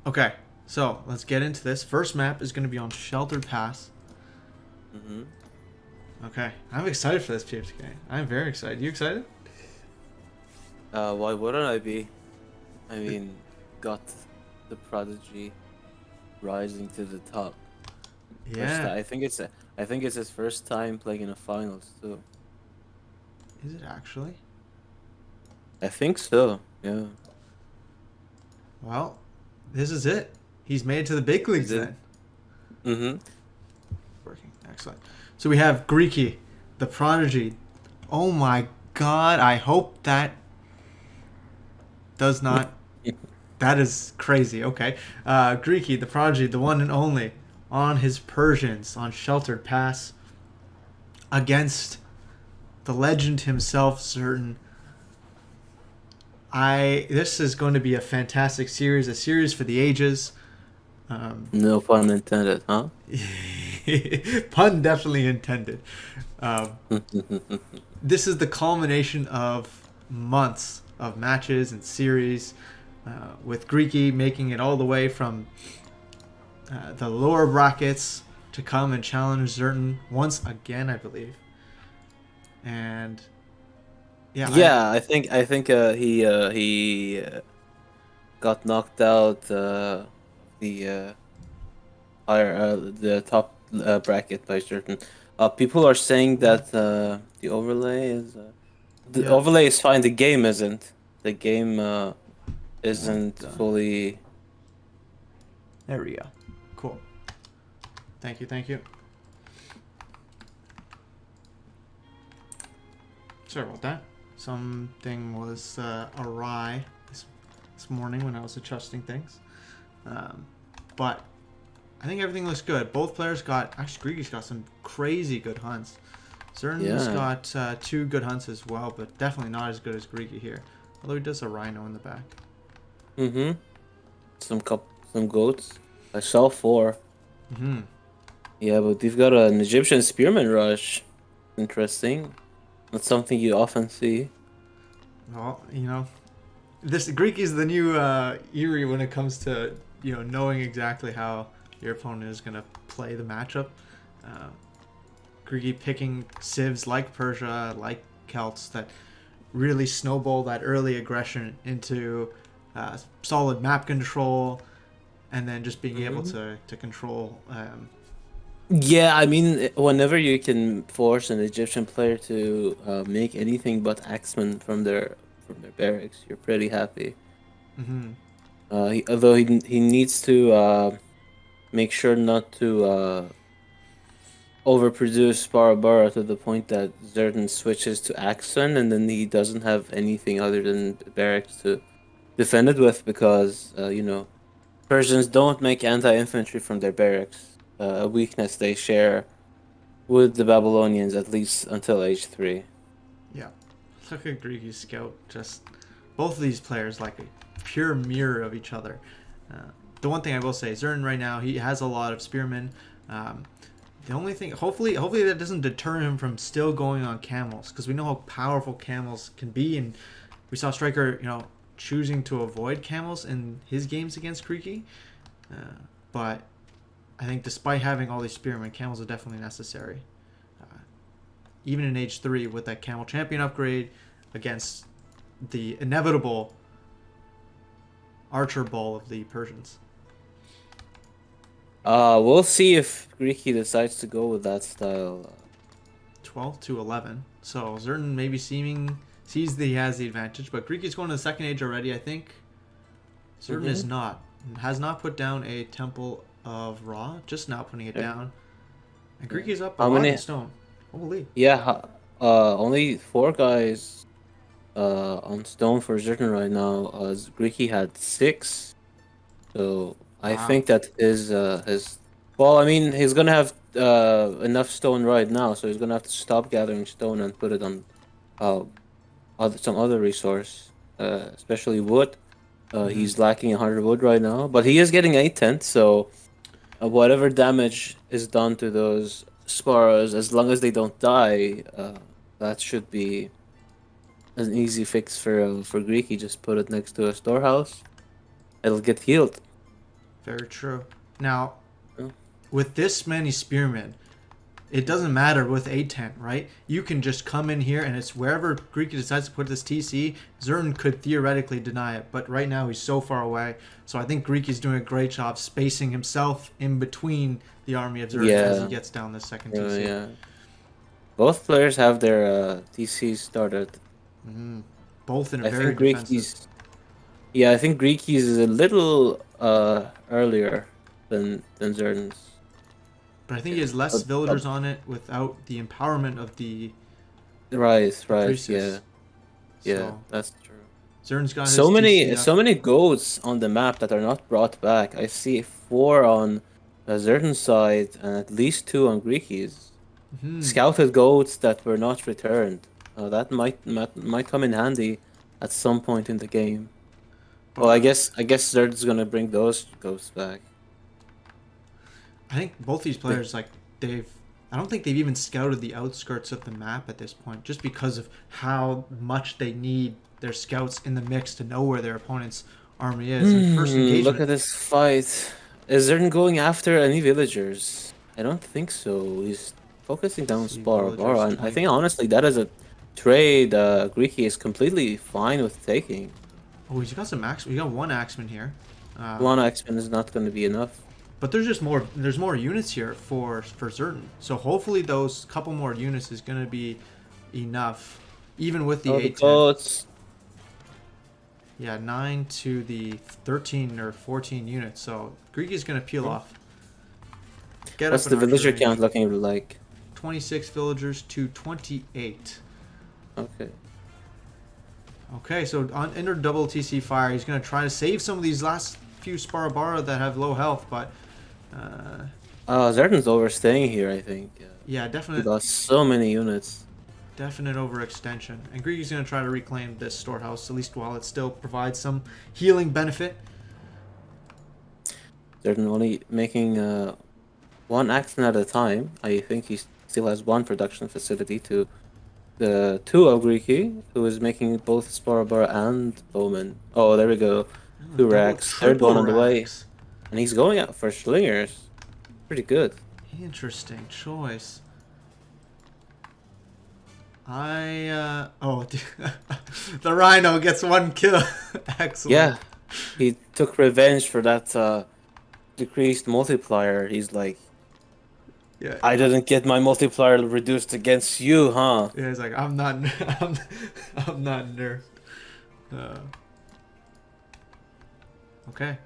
Okay, so let's get into this. First map is going to be on Sheltered Pass. Mm-hmm. Okay, I'm excited for this PFK. I'm very excited. You excited? Why wouldn't I be? I mean, got the prodigy rising to the top. First Yeah. time. I think it's his first time playing in a finals too. Is it actually? I think so. Yeah. Well, this is it. He's made it to the big Is leagues it? then. Mm-hmm. Working. Excellent. So we have Greeky, the prodigy. Oh my god, I hope that does not. That is crazy. Okay. Greeky, the prodigy, the one and only, on his Persians on Sheltered Pass against the legend himself, Zerton. This is going to be a fantastic series, a series for the ages. Um, No pun intended, huh? pun definitely intended. Um, this is the culmination of months of matches and series, with Greeky making it all the way from the lower brackets to come and challenge Zerton once again, I believe. And yeah, Yeah, I think he got knocked out the higher the top bracket by certain. People are saying that the yeah, overlay is fine. The game isn't. The game isn't uh, fully. there we go. Cool. Thank you, thank you. Sorry about that. Something was awry this morning when I was adjusting things. Um, but I think everything looks good. Both players got... Actually, Greeky's got some crazy good hunts. Zern's Yeah. got two good hunts as well, but definitely not as good as Greeky here. Although he does a rhino in the back. Mm-hmm. Some goats. I saw four. Hmm. Yeah, but they've got an Egyptian spearman rush. Interesting. Not something you often see. Well, this Greek is the new Erie when it comes to knowing exactly how your opponent is going to play the matchup. Uh, Greeky picking civs like Persia, like Celts that really snowball that early aggression into solid map control, and then just being able Mm-hmm. to control. Yeah, I mean, whenever you can force an Egyptian player to make anything but axemen from their barracks, you're pretty happy. Mhm. Although he needs to make sure not to overproduce Barabara to the point that Zerton switches to Axon and then he doesn't have anything other than barracks to defend it with because Persians don't make anti-infantry from their barracks. A weakness they share with the Babylonians at least until age 3. Yeah, look at Greeky's scout. Just both of these players like a pure mirror of each other. Uh, the one thing I will say, Zern right now he has a lot of spearmen. Um, the only thing, hopefully that doesn't deter him from still going on camels, because we know how powerful camels can be, and we saw Striker, choosing to avoid camels in his games against Greeky. But I think despite having all these spearmen, camels are definitely necessary. Uh, Even in age 3 with that camel champion upgrade against the inevitable archer ball of the Persians. We'll see if Greeky decides to go with that style. 12 to 11. So Zerton maybe sees that he has the advantage, but Greek is going to the second age already, I think. Zerton Mm-hmm. is not. Has not put down a Temple of Ra, just now putting it Yeah. down. And Yeah. Greek is up a How lot in many? stone. Holy. Yeah, only four guys on stone for Zerton right now. Greeky had six, so I Wow. think that his well, I mean, he's gonna have enough stone right now, so he's gonna have to stop gathering stone and put it on uh some other resource, especially wood. Hmm. He's lacking 100 wood right now, but he is getting 8 tenths, so whatever damage is done to those sparrows, as long as they don't die, that should be an easy fix for Greek. He just put it next to a storehouse. It'll get healed. Very true. Now, Yeah. with this many spearmen, it doesn't matter with A10, right? You can just come in here and it's wherever Greeky decides to put this TC, Zerton could theoretically deny it. But right now he's so far away. So I think Greeky's doing a great job spacing himself in between the army of Zerton as he Yeah. gets down this second Yeah, TC. yeah. Both players have their TCs started. Both in a I very think defensive. Greeky's. Yeah, I think Greeky's is a little earlier than Zerton's. But I think he has less Uh, uh, villagers on it without the empowerment of the right, yeah, priestess. yeah, So that's true. Zern's got his So many, TC up. so many goats on the map that are not brought back. I see 4 on Zerton's side and at least 2 on Greeky's. Scouted goats that were not returned. That might come in handy at some point in the game. Well, I guess Zert's gonna bring those goats back. I think both these players, like, I don't think they've even scouted the outskirts of the map at this point, just because of how much they need their scouts in the mix to know where their opponent's army is. And first engagement. Look at this fight. Is Zerton going after any villagers? I don't think so. He's focusing down See Sparbara, villagers and I 20. think honestly that is a trade Greeky is completely fine with taking. Oh, he's got some axe. We got one axeman here. One X-Men is not going to be enough. But there's just more. There's more units here for Zerton. So hopefully those couple more units is going to be enough, even with the Oh, 810. goats. Yeah, 9 to the 13 or 14 units. So Greeky's going to peel off. Get What's up the in archer villager range. count looking like? 26 villagers to 28. Okay. Okay, so on enter double TC fire, he's going to try to save some of these last few Sparabara that have low health, but Zerton's overstaying here, I think. yeah, He definite lost so many units. overextension. And Greeky's going to try to reclaim this storehouse, at least while it still provides some healing benefit. Zerton only making one action at a time. I think he still has one production facility to the 2 of Greeky, who is making both Sparabara and Bowman. Oh, there we go. 2 Double, racks, third one triple on the way. racks. And he's going out for slingers. Pretty good. Interesting choice. The rhino gets 1 kill. Excellent. Yeah, he took revenge for that decreased multiplier. He's like, Yeah. I didn't get my multiplier reduced against you, huh? Yeah, he's like, I'm not, I'm not nerfed. Okay.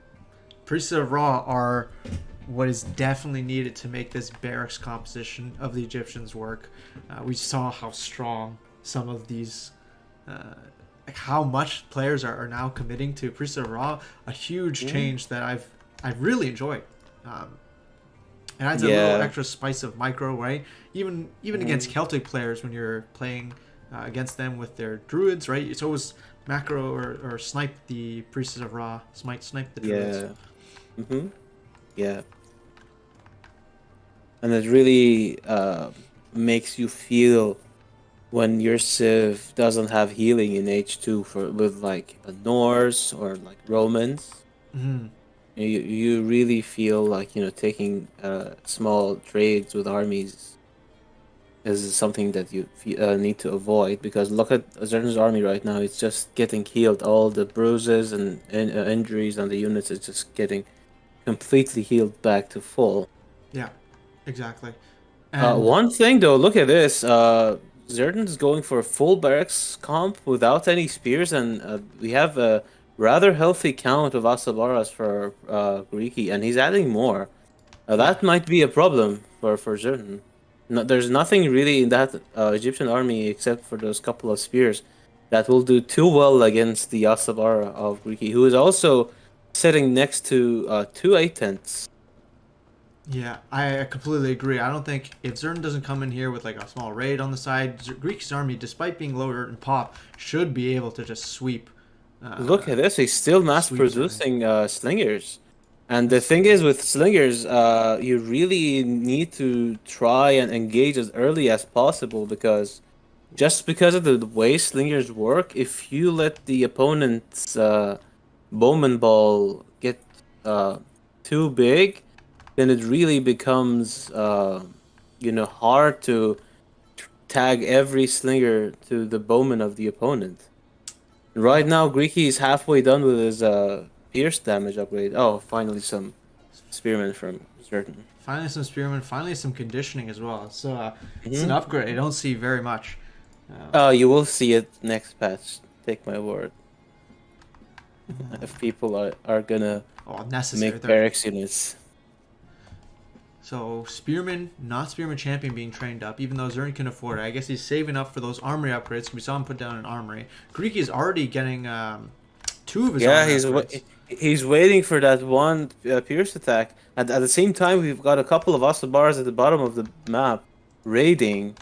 Priests of Ra are what is definitely needed to make this barracks composition of the Egyptians work. We saw how strong some of these, like how much players are now committing to Priests of Ra. A huge change that I've really enjoyed. It adds a little extra spice of micro, right? Even against Celtic players when you're playing against them with their druids, right? It's always macro or snipe the Priestess of Ra, snipe the druids. Yeah. Yeah. And it really makes you feel when your Civ doesn't have healing in H2 with like a Norse or like Romans. You really feel like, taking small trades with armies is something that you need to avoid, because look at Zerton's army right now. It's just getting healed. All the bruises and injuries on the units is just getting completely healed back to full. Yeah, exactly. And One thing though, look at this. Zerton's going for a full barracks comp without any spears, and we have a rather healthy count of Asabaras for Greeky, and he's adding more. That might be a problem for Zerton. No, there's nothing really in that Egyptian army except for those couple of spears that will do too well against the Asabara of Greeky, who is also sitting next to 2 8-10s. yeah, I completely agree. I don't think if Zerton doesn't come in here with like a small raid on the side, Greek's army, despite being lower in pop, should be able to just sweep. Look at this, he's still mass producing slingers. And the thing is with slingers, you really need to try and engage as early as possible, because just because of the way slingers work, if you let the opponent's bowman ball get too big, then it really becomes, hard to tag every slinger to the bowman of the opponent. Right now, Greeky is halfway done with his pierce damage upgrade. Oh, finally some spearmen from Zerton. Finally some spearmen. Finally some conditioning as well. So it's an Mm-hmm. upgrade. I don't see very much. You will see it next patch. Take my word. If people are gonna Necessary. make barracks units. So Spearman, not Spearman champion being trained up, even though Zern can afford it. I guess he's saving up for those armory upgrades. We saw him put down an armory. Greeky is already getting 2 of his armory upgrades. He's waiting for that one pierce attack. And at the same time, we've got a couple of Asabars at the bottom of the map raiding.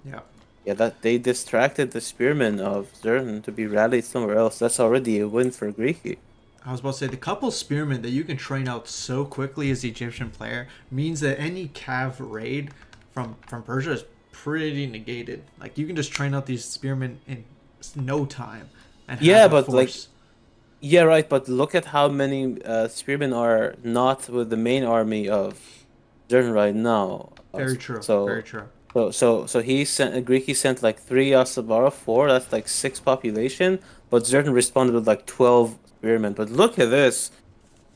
Yeah. Yeah, that they distracted the spearmen of Zerton to be rallied somewhere else. That's already a win for Greeky. I was about to say, the couple spearmen that you can train out so quickly as the Egyptian player means that any Cav raid from Persia is pretty negated. Like, you can just train out these spearmen in no time. And have a force. Yeah, right, but look at how many spearmen are not with the main army of Zerton right now. Very true, very true. So Greeky sent like 3 Asabara, 4, that's like 6 population, but Zerton responded with like 12 spearmen. But look at this.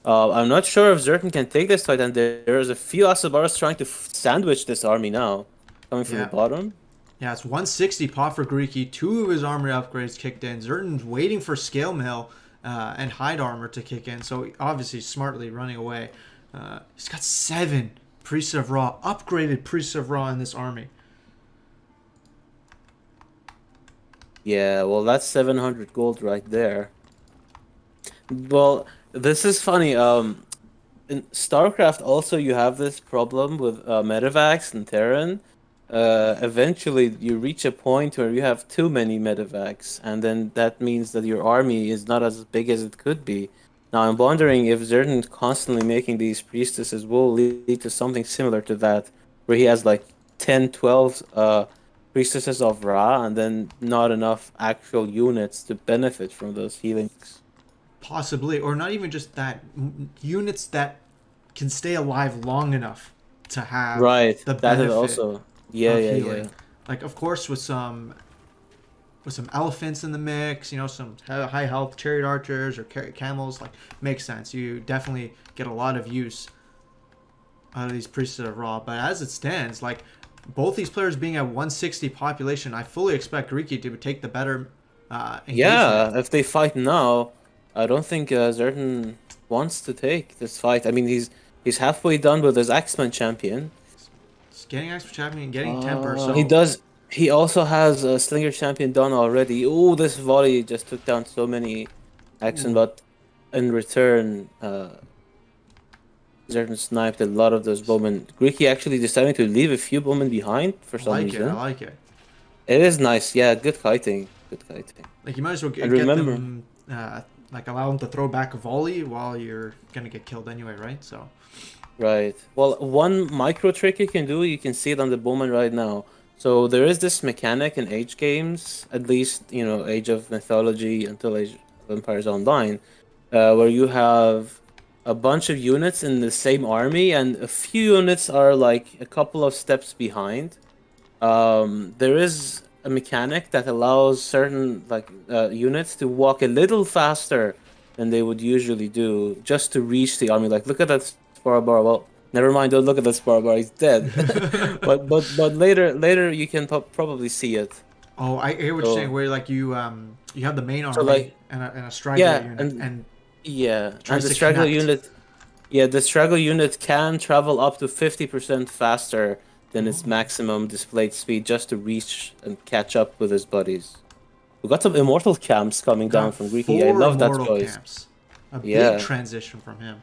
I'm not sure if Zerton can take this fight, and there's a few Asabaras trying to sandwich this army now, coming from the bottom. Yeah, it's 160 pop for Greeky. 2 of his armory upgrades kicked in. Zerton's waiting for Scale Mail and Hide Armor to kick in, so obviously smartly running away. He's got 7 Priests of Ra, upgraded Priests of Ra in this army. Yeah, well, that's 700 gold right there. Well, this is funny. In StarCraft also you have this problem with medevacs and Terran. Eventually you reach a point where you have too many medevacs, and then that means that your army is not as big as it could be. Now I'm wondering if Zerton constantly making these priestesses will lead to something similar to that, where he has like 10, 12 priestesses of Ra, and then not enough actual units to benefit from those healings. Possibly, or not even just that. Units that can stay alive long enough to have the benefit also. of Yeah. Like, of course, with some elephants in the mix, some high health chariot archers or camels, like, makes sense. You definitely get a lot of use out of these priests of Ra. But as it stands, like, both these players being at 160 population, I fully expect Greeky to take the better engagement. Yeah, if they fight now, I don't think Zerton wants to take this fight. I mean, he's halfway done with his Axeman champion. He's getting Axeman champion and getting temper. So he does. He also has a Slinger champion done already. Oh, this volley just took down so many Axeman, but in return, Zerton sniped a lot of those bowmen. Greeky actually deciding to leave a few bowmen behind for some reason. I like it. It is nice. Yeah, good kiting. Good kiting. Like, you might as well get them, like, allow them to throw back a volley while you're going to get killed anyway, right? So. Right. Well, one micro trick you can do, you can see it on the bowman right now. So there is this mechanic in Age games, at least, Age of Mythology until Age of Empires Online, where you have a bunch of units in the same army, and a few units are like a couple of steps behind. There is a mechanic that allows certain units to walk a little faster than they would usually do just to reach the army. Like, look at that Sparabar. Well, never mind. Don't look at that Sparabar. He's dead. but later you can probably see it. Oh, I hear what you're saying. Where like you have the main army and a straggler unit and the straggler unit. Yeah, the straggler unit can travel up to 50% faster than its maximum displayed speed just to reach and catch up with his buddies. We got some immortal camps coming down from Greeky. I love that choice. Camps. A big transition from him.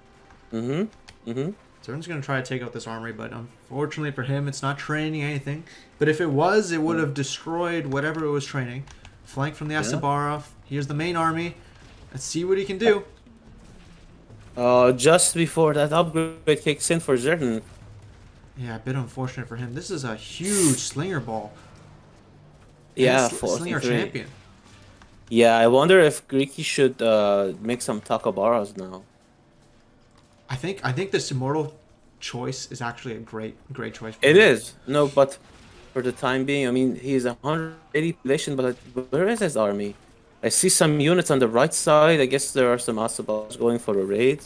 Mm-hmm. Zerton's going to try to take out this armory, but unfortunately for him, it's not training anything. But if it was, it would have destroyed whatever it was training. Flank from the Asabara. Here's the main army. Let's see what he can do. Just before that upgrade kicks in for Zerton. Yeah, a bit unfortunate for him. This is a huge slinger ball. Yeah, slinger champion. Yeah, I wonder if Greeky should make some Takabaras now. I think this immortal choice is actually a great choice for It him. is. No, but for the time being, I mean, he's 180 population, but where is his army? I see some units on the right side. I guess there are some Asabals going for a raid.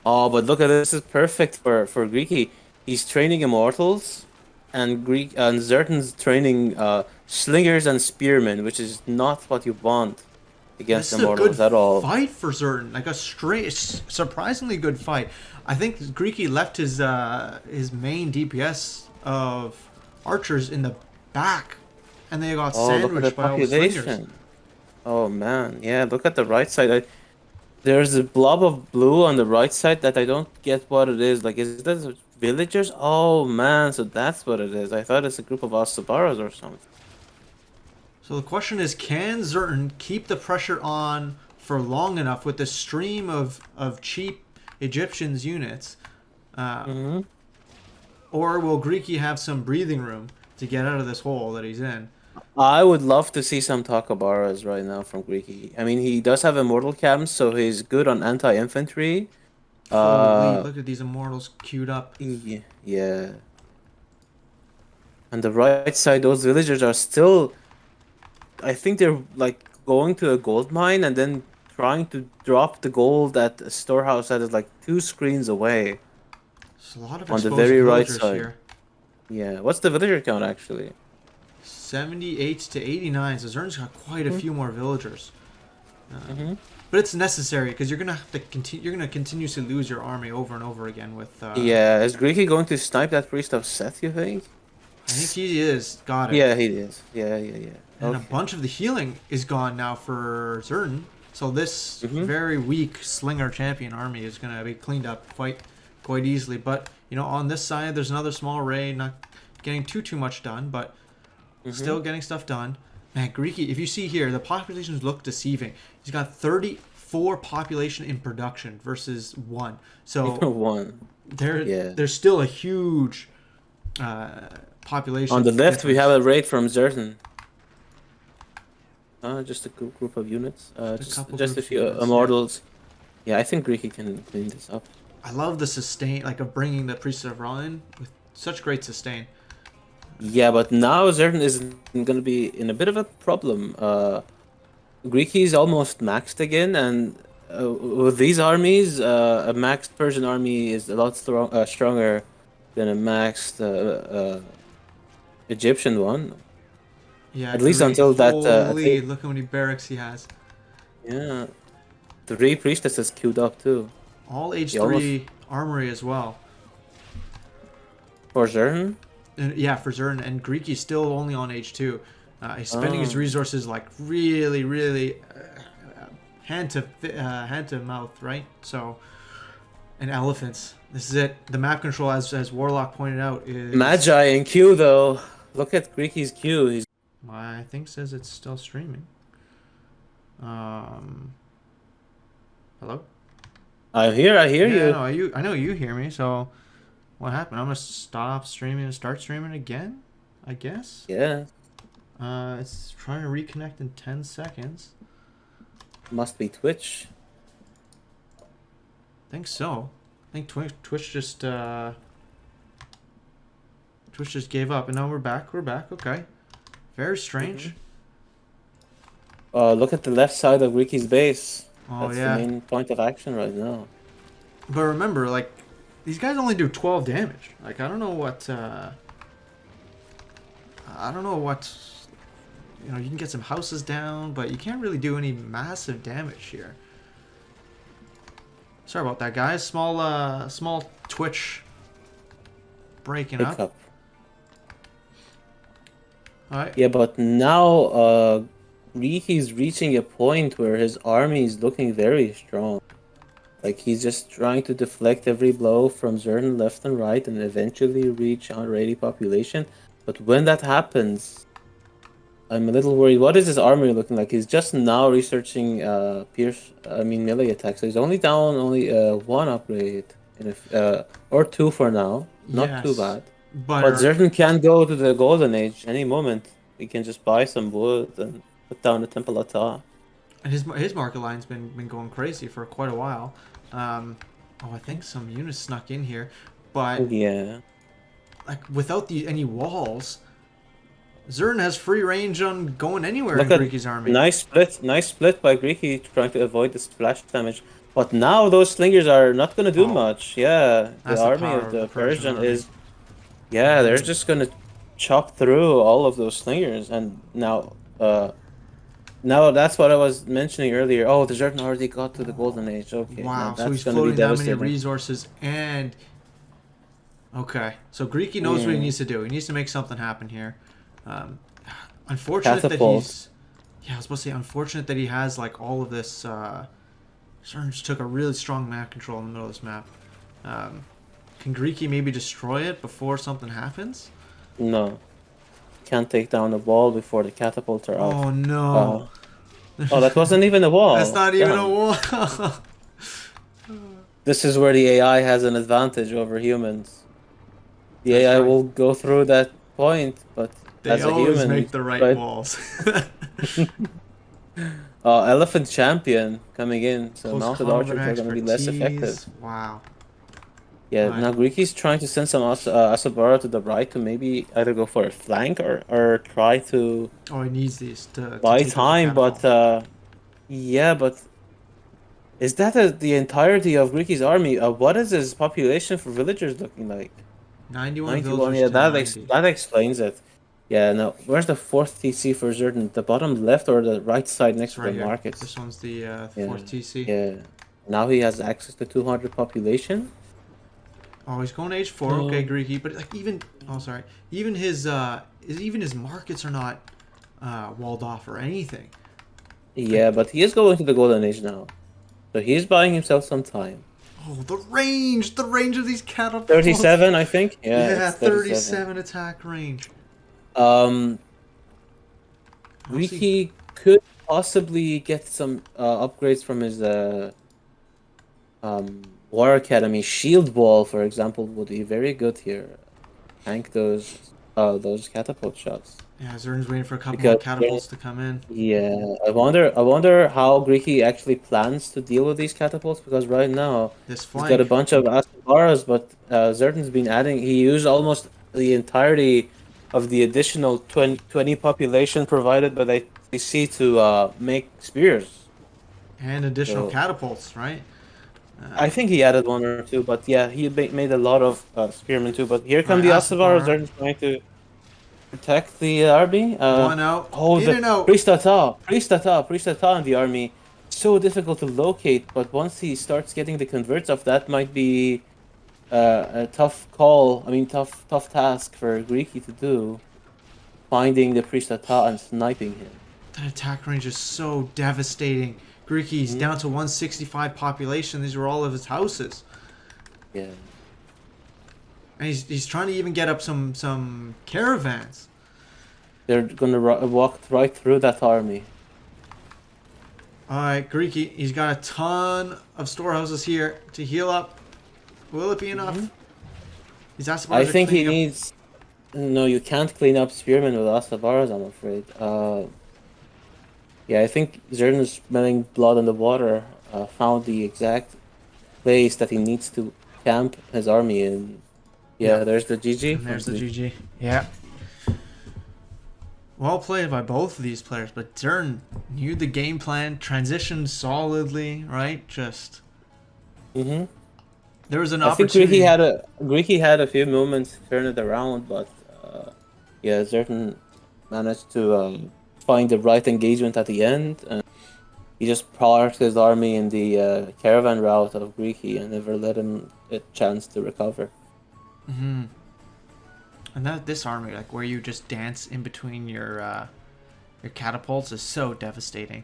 Oh, but look at this. This is perfect for Greeky. He's training immortals, and Zerton's training slingers and spearmen, which is not what you want against This is a good immortals at all. fight for Zerton. Like a surprisingly good fight. I think Greeky left his main DPS of archers in the back, and they got Oh, look at the sandwiched by all the slingers. population. Oh man, yeah. Look at the right side. There's a blob of blue on the right side that I don't get what it is. Like, is that villagers? Oh man, so that's what it is. I thought it's a group of Asabaras or something. So the question is, can Zerton keep the pressure on for long enough with the stream of cheap Egyptians units? Or will Greeky have some breathing room to get out of this hole that he's in? I would love to see some Takabaras right now from Greeky. I mean, he does have immortal camps, so he's good on anti-infantry. Holy, look at these immortals queued up. Yeah. On the right side, those villagers are still. I think they're like going to a gold mine and then trying to drop the gold at a storehouse that is like 2 screens away. There's a lot of On the exposed very right villagers side. here. Yeah. What's the villager count actually? 78 to 89. So Zern's got quite a few more villagers. Mm-hmm. But it's necessary because you're gonna have to continue. You're gonna continuously lose your army over and over again with. Yeah. Is Greeky going to snipe that priest of Seth? You think? I think he is. Got it. Yeah, he is. Yeah. And Okay. a bunch of the healing is gone now for Zerton. So this Mhm. very weak Slinger champion army is gonna be cleaned up quite easily. But you know, on this side, there's another small raid, not getting too much done, but still getting stuff done. Man, Greeky, if you see here, the populations look deceiving. He's got 34 population in production versus 1. So One. Yeah. there's still a huge population. On the left, we difference. have a raid from Zerton. Just a group of units. Just a couple Just a groups few of units, yeah. immortals. Yeah, I think Greeky can clean this up. I love the sustain, like of bringing the Priest of Ra in with such great sustain. Yeah, but now Zerton is going to be in a bit of a problem. Greeky is almost maxed again, and with these armies, a maxed Persian army is a lot stronger than a maxed Egyptian one. Yeah, At least until that. Holy, look how many barracks he has. Yeah, 3 priestesses queued up too. All Age He 3 armory as well. For Zerton? And, yeah, for Zerton, and Greeky's still only on Age 2. He's spending his resources like really hand to mouth, right? So, and elephants. This is it. The map control, as Warlock pointed out, is Magi in queue though. Look at Greeky's queue. He's I think says it's still streaming. Hello? I'm here. I hear you. No, I know you hear me. So, what happened? I'm gonna stop streaming and start streaming again. I guess. Yeah, It's trying to reconnect in 10 seconds. must be Twitch. I think so. I think Twitch just gave up, and now we're back. We're back. Okay. Very strange. Look at the left side of Greeky's base. Oh That's yeah. the main point of action right now. But remember, like, these guys only do 12 damage. Like, I don't know what. You know, you can get some houses down, but you can't really do any massive damage here. Sorry about that, guys. Small Twitch breaking up. Hiccup. All right. Yeah, but now Greeky's reaching a point where his army is looking very strong. Like he's just trying to deflect every blow from Zerton left and right and eventually reach 180 population. But when that happens, I'm a little worried. What is his army looking like? He's just now researching melee attacks. So he's only down one upgrade or 2 for now. Not too Yes. bad. But But Zerton can go to the Golden Age any moment. He can just buy some wood and put down the Temple Ata. his market line's been going crazy for quite a while. Oh, I think some units snuck in here, but Yeah. like without any walls, Zerton has free range on going anywhere in Look at Greeky's army. nice split by Greeky trying to avoid the splash damage. But now those slingers are not gonna do Oh, much. Yeah, the that's the army power of of the the Persian Persian army. is yeah, they're just gonna chop through all of those slingers and now that's what I was mentioning earlier. Oh, the Zerton already got to the golden age. Okay, now Wow, so that's he's gonna be floating that many devastating. resources and okay. So Greeky knows what he needs to do. He needs to make something happen here. Um, unfortunate that Catapult. he's yeah, I was supposed to say unfortunate that he has like all of this Zerton just took a really strong map control in the middle of this map. Um, can Greeky maybe destroy it before something happens? No. Can't take down the wall before the catapults are out. Oh no. Oh, that wasn't even a That's wall. not even a Damn. wall. This is where the AI has an advantage over humans. The That's AI right. will go through that point, but They as a always human, make the right right? walls. Elephant Champion coming in, so Close mounted combat archers are going to be less effective. expertise. Wow. Yeah, Alright. now Greeky's trying to send some Asabara to the right to maybe either go for a flank or try to Oh, he needs these to buy take out the time, catapult. but yeah, but is that the entirety of Greeky's army? What is his population for villagers looking like? 91 91, villagers yeah, to 90. that explains it. Yeah, now, where's the fourth TC for Zerton? The bottom left or the right side next It's to the right here. markets? This one's the Yeah, fourth TC. yeah. Now he has access to 200 population. Oh, he's going to H4. Okay, Greeky. But like even oh sorry, even his markets are not walled off or anything. Yeah, but he is going to the golden age now. So he's buying himself some time. Oh, the range of these catapults. 37, I think. Yeah, Yeah, it's 37. 37 attack range. Um, Honestly, Greeky could possibly get some upgrades from his War Academy. Shield Wall, for example, would be very good here. Tank those catapult shots. yeah, Zern's waiting for a couple Because more catapults to come in. yeah, I wonder how Greeky actually plans to deal with these catapults because right now This he's got a flank. bunch of Asabaras, but Zerton's been adding. He used almost the entirety of the additional 20 population provided by the ATC to make spears. And additional So catapults, right? I think he added one or two, but yeah, he made a lot of spearmen too. But here come Alright, the Asabaras. Asabar. Zerton's trying to protect the army. One out. Oh, In the and out. Priest Ata in the army. So difficult to locate, but once he starts getting the converts of that might be a tough call. I mean, tough task for Greeky to do. Finding the Priest Ata and sniping him. That attack range is so devastating. Greeky's down to 165 population. These are all of his houses. Yeah. And he's trying to even get up some caravans. They're gonna walk right through that army. Alright, Greeky, he's got a ton of storehouses here to heal up. Will it be enough? These Asabaras I are think he cleaning up. needs. No, you can't clean up spearmen with Asavaras, I'm afraid. Yeah, I think Zerton is smelling blood in the water. Found the exact place that he needs to camp his army in. Yeah, Yeah. there's the GG. And there's the GG. Yeah. Well played by both of these players, but Zern knew the game plan, transitioned solidly, right? Just Mm-hmm. there was an I think opportunity. Greeky had a few moments to turn it around, but yeah, Zerton managed to find the right engagement at the end. And he just parked his army in the caravan route of Greeky and never let him a chance to recover. Mm-hmm. And this army, like where you just dance in between your catapults, is so devastating.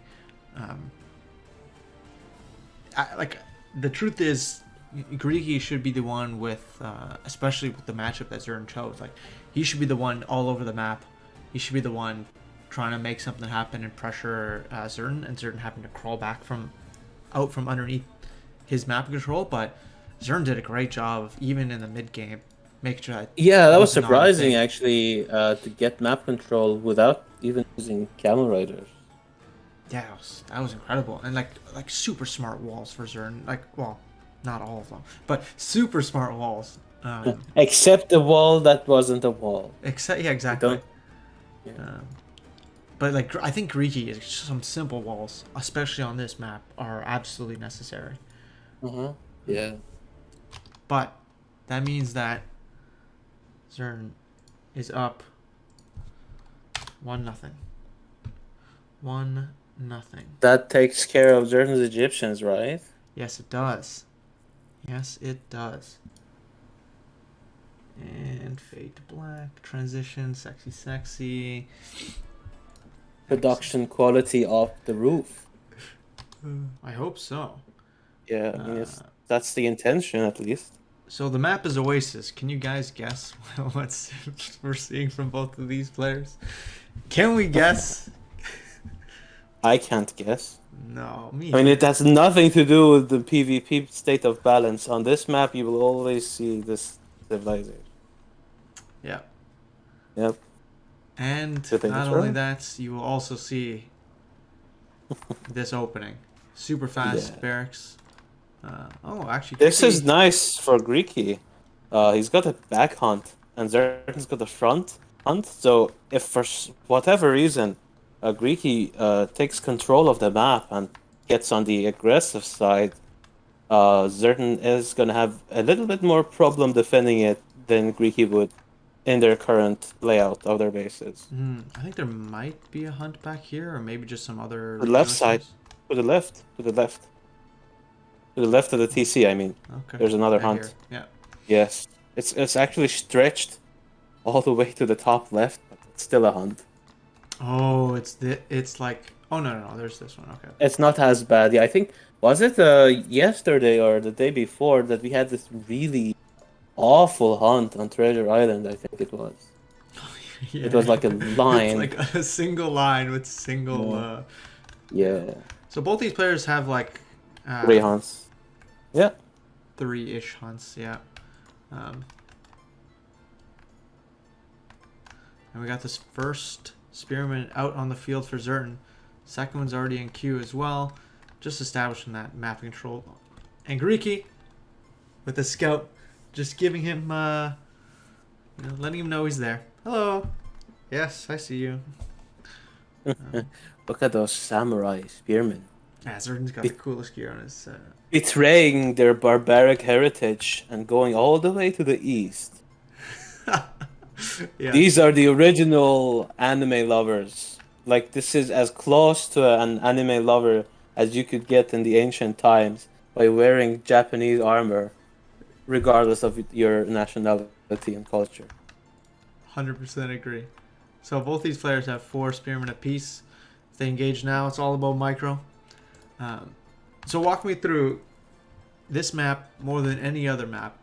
The truth is, Greeky should be the one with, especially with the matchup that Zern chose. Like, he should be the one all over the map. He should be the one trying to make something happen and pressure Zerton, and Zerton having to crawl back out from underneath his map control. But Zern did a great job, even in the mid game, making sure that Yeah, that was not a surprising thing. actually to get map control without even using camel riders. Yeah, that was incredible, and like super smart walls for Zern. Like, well, not all of them, but super smart walls. Except the wall that wasn't a wall. Except, yeah, I exactly. don't. Yeah. But like, I think Greeky, some simple walls, especially on this map, are absolutely necessary. Yeah. But that means that Zerton is up 1-0. 1-0. That takes care of Zerton's Egyptians, right? Yes, it does. Yes, it does. And fade to black, transition, sexy, sexy. Production quality off the roof. I hope so. Yeah, I mean, that's the intention at least. So the map is Oasis. Can you guys guess what we're seeing from both of these players? Can we guess? I can't guess. No, me. I mean, it has nothing to do with the PvP state of balance. On this map, you will always see this civilization. Yeah. Yep. And not only that, you will also see this opening. Super fast barracks. Actually, this is nice for Greeky. He's got a back hunt, and Zerton's got a front hunt. So if for whatever reason, Greeky takes control of the map and gets on the aggressive side, Zerton is gonna have a little bit more problem defending it than Greeky would in their current layout of their bases. I think there might be a hunt back here, or maybe just some other. The left side, to the left. To the left of the TC, I mean. Okay. There's another Right hunt. here. Yeah. Yes. It's actually stretched all the way to the top left, but it's still a hunt. Oh, it's like, oh no, there's this one. Okay. It's not as bad. Yeah, I think, was it yesterday or the day before that we had this really awful hunt on Treasure Island, I think it was. Yeah. It was like a line. It's like a single line with single Yeah. So both these players have like 3 hunts. Yeah. 3-ish hunts, yeah. And we got this first Spearman out on the field for Zerton. Second one's already in queue as well. Just establishing that map control. And Greeky with the scout, just giving him, letting him know he's there. Hello. Yes, I see you. Look at those samurai spearmen. Yeah, Zerton's got the coolest gear on his... Betraying their barbaric heritage and going all the way to the east. Yeah. These are the original anime lovers. Like, this is as close to an anime lover as you could get in the ancient times by wearing Japanese armor, regardless of your nationality and culture. 100% agree. So both these players have 4 spearmen apiece. If they engage now, it's all about micro. So walk me through this map more than any other map.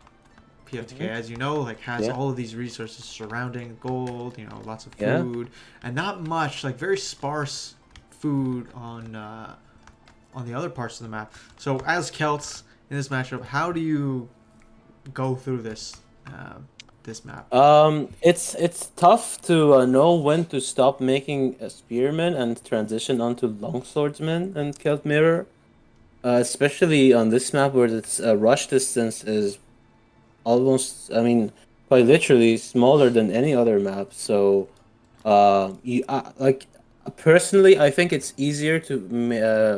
PFTK, as you know, like has all of these resources surrounding gold, lots of food, and not much, like very sparse food on the other parts of the map. So as Celts in this matchup, how do you go through this map? It's tough to know when to stop making a spearman and transition onto longswordsman and Celt Mirror. Especially on this map where its rush distance is almost, I mean, quite literally smaller than any other map. So, personally, I think it's easier to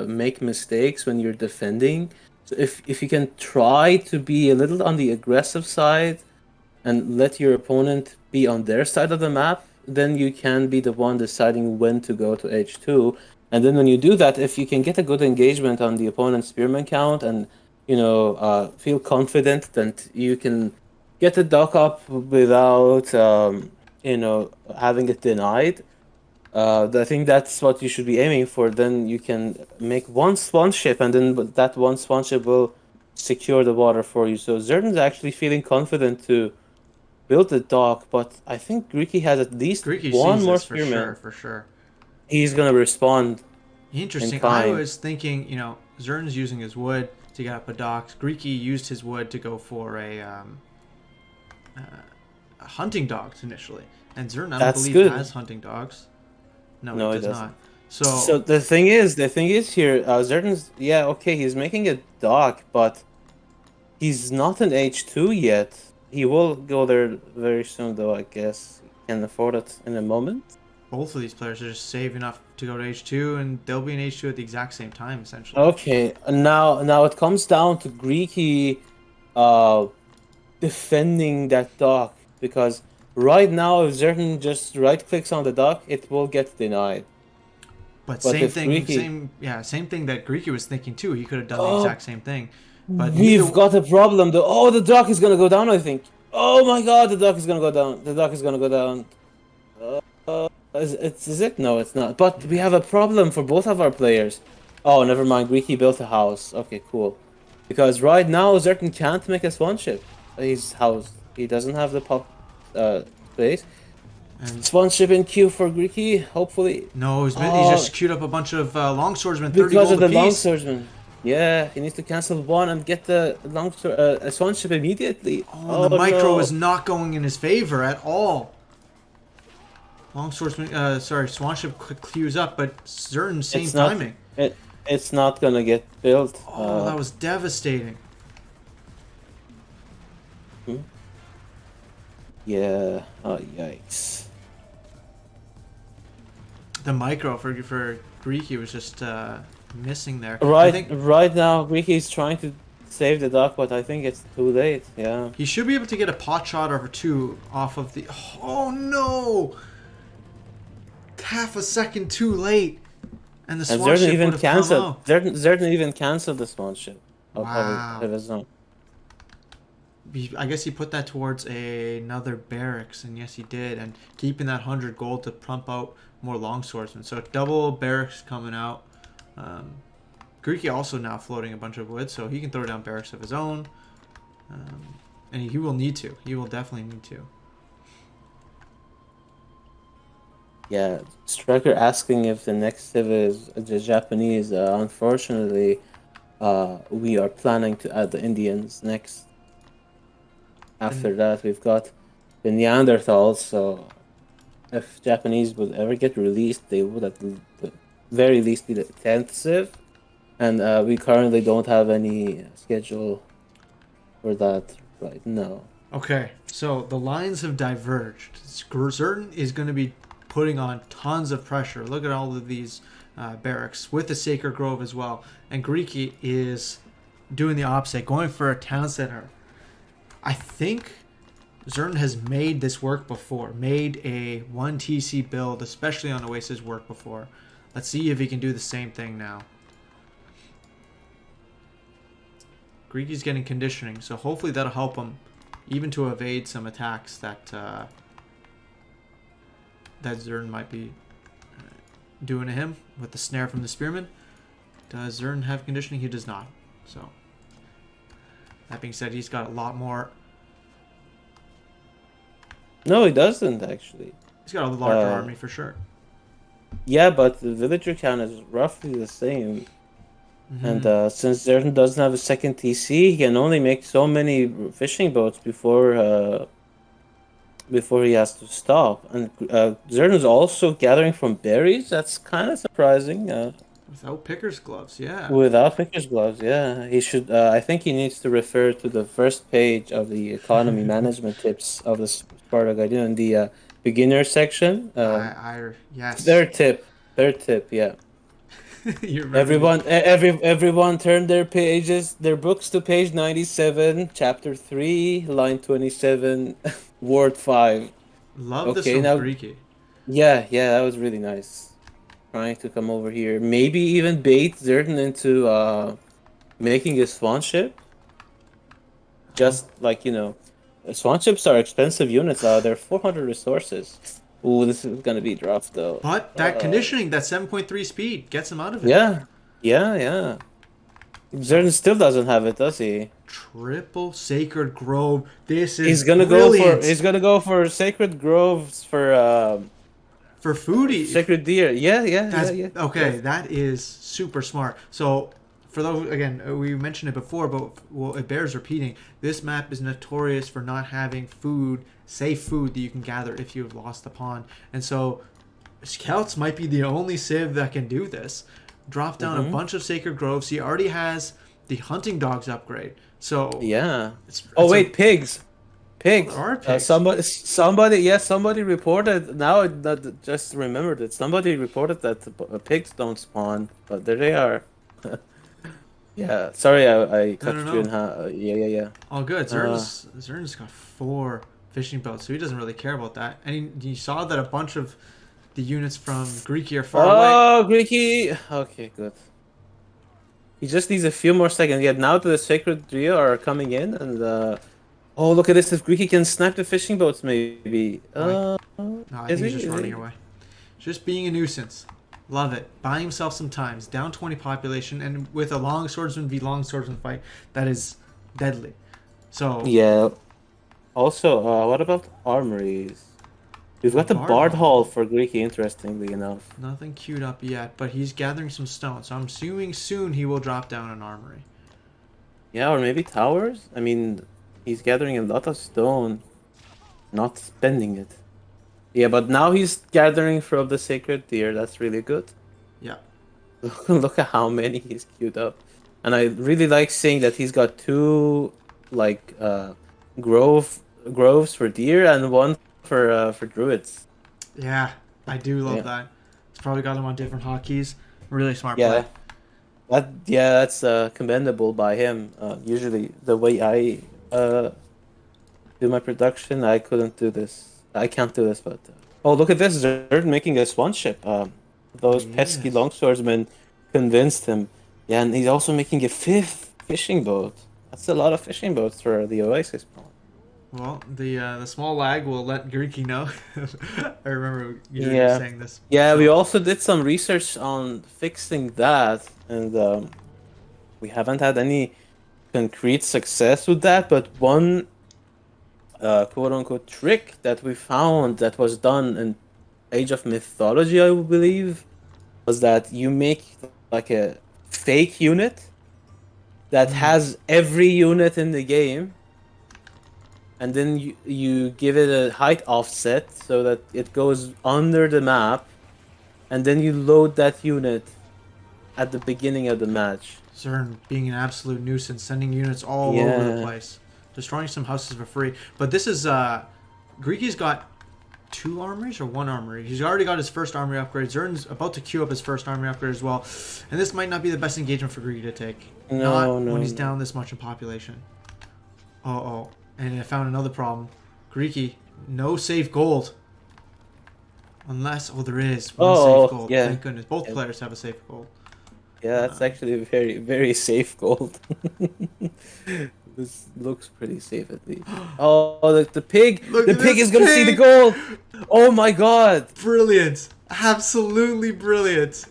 make mistakes when you're defending. So if you can try to be a little on the aggressive side and let your opponent be on their side of the map, then you can be the one deciding when to go to H2. And then when you do that, if you can get a good engagement on the opponent's spearman count and, feel confident that you can get the dock up without, having it denied, I think that's what you should be aiming for. Then you can make one swan ship, and then that one swan ship will secure the water for you. So Zerton's actually feeling confident to build the dock, but I think Greeky has at least one more spearman. For sure. He's gonna respond. Interesting. I was thinking, Zerton's using his wood to get up a dock. Greeky used his wood to go for a hunting dogs initially, and Zerton I don't believe has hunting dogs. No, it does not. So the thing is here, Zerton's he's making a dock, but He's not in H2 yet. He will go there very soon, though, I guess. He can afford it in a moment. Both of these players are just saving enough to go to H2, and they'll be in H2 at the exact same time, essentially. Okay, now it comes down to Greeky defending that dock, because right now if Zerton just right-clicks on the dock, it will get denied. But But same if thing, Greeky... same thing that Greeky was thinking too. He could have done the Oh, exact same thing. But we've got a problem though. Oh, the dock is gonna go down, I think. Oh my god, the dock is gonna go down. The dock is gonna go down. Is it? No, it's not. But we have a problem for both of our players. Oh, never mind. Greeky built a house. Okay, cool. Because right now, Zerton can't make a swan ship. He's housed. He doesn't have the pop space. And Swan ship in queue for Greeky, hopefully. no, he's just queued up a bunch of longswordsmen, 30 Because of gold the apiece. longswordsman. Yeah, he needs to cancel one and get the a swan ship immediately. Oh, the micro no. is not going in his favor at all. Longswordsman, Swanship queues up, but Zerton, same It's not, timing. It's not gonna get built. Oh, that was devastating. Yeah. Oh, yikes. The micro for Greeky was just missing there. Right now, Greeky is trying to save the dock, but I think it's too late. Yeah. He should be able to get a pot shot or two off of the... Oh, no! Half a second too late. And the swan ship even would have come canceled. out. Zerton even canceled the swan ship. Wow. Of his own. I guess he put that towards another barracks, and yes, he did. And keeping that 100 gold to pump out more longswordsmen. So double barracks coming out. Greeky also now floating a bunch of wood, so he can throw down barracks of his own. And he will need to. He will definitely need to. Yeah, Striker asking if the next civ is the Japanese. Unfortunately, we are planning to add the Indians next. After that, we've got the Neanderthals. So, if Japanese would ever get released, they would at the very least be the 10th civ. And we currently don't have any schedule for that right now. Okay, so the lines have diverged. Zerton is going to be putting on tons of pressure. Look at all of these barracks with the Sacred Grove as well. And Greeky is doing the opposite, going for a town center. I think Zerton has made this work before, made a 1 TC build, especially on Oasis work before. Let's see if he can do the same thing now. Greeky's getting conditioning, so hopefully that'll help him even to evade some attacks that that Zerton might be doing to him with the snare from the spearman. Does Zerton have conditioning? He does not. So that being said, he's got a lot more. No, he doesn't actually. He's got a larger army for sure. Yeah, but the villager count is roughly the same. And since Zerton doesn't have a second TC, he can only make so many fishing boats before he has to stop. And Zerton's also gathering from berries. That's kind of surprising. Without picker's gloves, yeah. Without picker's gloves, yeah. He should. I think he needs to refer to the first page of the economy management tips of the Sparta Guide in the beginner section. Yes. Third tip, yeah. Everyone turn their books to page 97, chapter 3, line 27, word 5. Love this from Greeky. Yeah, that was really nice. Trying to come over here, maybe even bait Zerton into making a swan ship. Just like, swan ships are expensive units. They're 400 resources. Ooh, this is gonna be rough though. But that conditioning, that 7.3 speed, gets him out of it. Yeah. Zerton still doesn't have it, does he? Triple Sacred Grove. This is He's gonna brilliant. go for Sacred Groves for foodie. Sacred Deer. Yeah. Okay, that is super smart. So for those, again, we mentioned it before, but it bears repeating. This map is notorious for not having safe food that you can gather if you have lost the pond. And so Scouts might be the only civ that can do this. Drop down a bunch of Sacred Groves. He already has the hunting dogs upgrade. So Yeah. it's Oh wait, pigs. Pigs. there are pigs. Somebody reported. Now that just remembered it. Somebody reported that pigs don't spawn, but there they are. Yeah. Sorry, I cut No, you no, in no. half. Yeah. All good. Uh, Zern's got 4 fishing boats, so he doesn't really care about that. And you saw that a bunch of the units from Greeky are far away. oh, Greeky. Okay, good. He just needs a few more seconds. Yeah, now the sacred trio are coming in, and oh, look at this! If Greeky can snipe the fishing boats, maybe. No, I Is think he's he? just Is running he? away. Just being a nuisance. Love it. Buying himself some times. Down 20 population, and with a long swordsman v long swordsman fight, that is deadly. So Yeah. Also, what about armories? We've got the Bard Hall for Greeky, interestingly enough. nothing queued up yet, but he's gathering some stone. So I'm assuming soon he will drop down an armory. Yeah, or maybe towers? I mean, he's gathering a lot of stone, not spending it. Yeah, but now he's gathering from the sacred deer. That's really good. Yeah. Look at how many he's queued up. And I really like seeing that he's got 2 like groves for deer and 1 for druids. Yeah, I do love Yeah. that. He's probably got them on different hotkeys. Really smart Yeah. play. That's commendable by him. Usually the way I do my production, I couldn't do this. I can't do this, but oh, look at this! They're making a swan ship. Those pesky Yes. longswordsmen convinced him. Yeah, and he's also making a 5th fishing boat. That's a lot of fishing boats for the Oasis pawn. Well, the small lag will let Greeky know. I remember you Yeah. saying this. Yeah, So- we also did some research on fixing that, and we haven't had any concrete success with that. But one quote unquote trick that we found that was done in Age of Mythology, I believe, was that you make like a fake unit that has every unit in the game, and then you give it a height offset so that it goes under the map, and then you load that unit at the beginning of the match. Zern being an absolute nuisance, sending units all over the Yeah. place, destroying some houses for free. But this is Greeky's got 2 armories or 1 armory. He's already got his first armory upgrade. Zern's about to queue up his first armory upgrade as well, and this might not be the best engagement for Greeky to take. No, when he's no. down this much in population. Oh, and I found another problem. Greeky, no safe gold. Unless, there is one Oh, safe gold. yeah. Thank goodness. Both Yeah. players have a safe gold. Yeah, that's actually a very, very safe gold. This looks pretty safe at least. Oh, look, the pig! Look The at pig this is gonna see the pig! gold! Oh my god! Brilliant. Absolutely brilliant.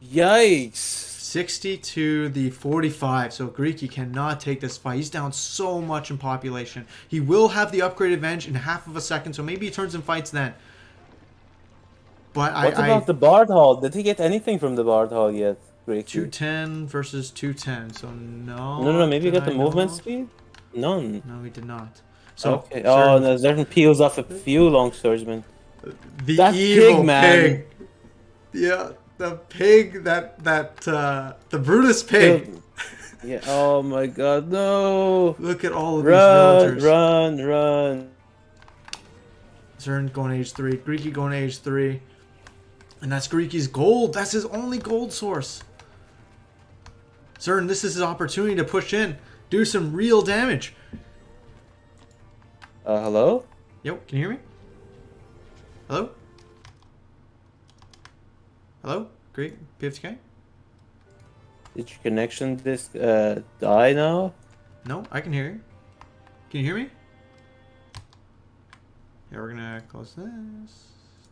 Yikes! 60 to the 45. So Greeky cannot take this fight. He's down so much in population. He will have the upgrade advantage in half of a second, so maybe he turns and fights then. But What about the Bard Hall? Did he get anything from the Bard Hall yet, Greeky? 210 versus 210. So no. No, maybe he that got the I know movement of. speed? None. No, he did not. So Okay. Oh, no, Zerton peels off a few longswordsmen. the that evil pig, man. pig. Yeah, the pig the Brutus pig. Yeah. Oh my god, no! Look at all of these Run, villagers. run! Zern going age 3, Greeky going age 3. And that's Greeky's gold. That's his only gold source. Zern, this is his opportunity to push in. Do some real damage. Hello? Yo, can you hear me? Hello? Hello? Greek, PFTK? Did your connection die now? No, I can hear you. Can you hear me? Yeah, we're gonna close this.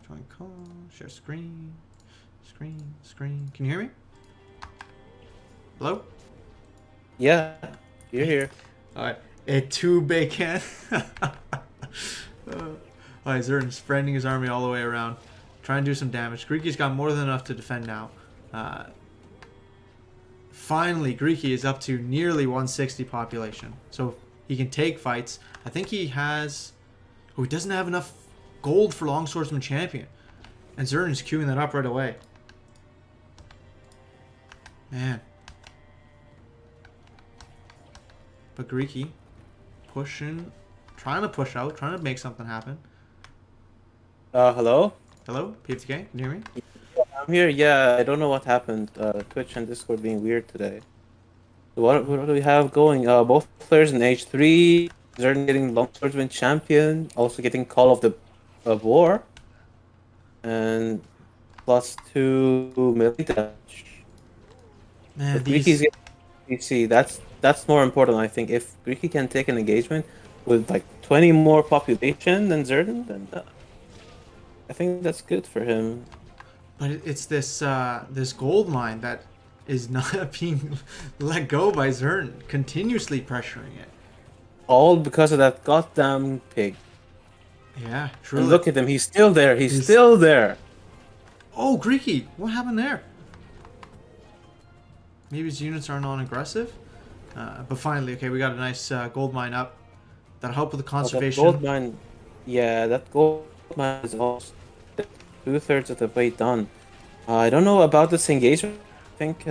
Join call. Share screen. Screen. Can you hear me? Hello? Yeah, you're here. Alright. A 2 bacon. Alright, Zerton's spreading his army all the way around. Trying to do some damage. Greeky's got more than enough to defend now. Finally, Greeky is up to nearly 160 population. So he can take fights. I think he has... Oh, he doesn't have enough gold for Longswordsman Champion. And Zerton's queuing that up right away. Man. But Greeky pushing, trying to push out, trying to make something happen. Hello? Hello? PFTK? Can you hear me? I'm here. Yeah, I don't know what happened. Twitch and Discord being weird today. What do we have going? Both players in H3. Zerton getting Longswordman champion, also getting Call of the War, and +2 melee damage. Man, But Greeky's getting PC. That's more important, I think. If Greeky can take an engagement with like 20 more population than Zerton, then I think that's good for him. But it's this this gold mine that is not being let go by Zerton, continuously pressuring it. All because of that goddamn pig. Yeah, truly. And look at him, he's still there. He's still there. Oh, Greeky, what happened there? Maybe his units are non-aggressive? But finally, okay, we got a nice gold mine up. That'll help with the conservation. That gold mine, yeah, that gold mine is also 2/3 of the way done. I don't know about this engagement. I think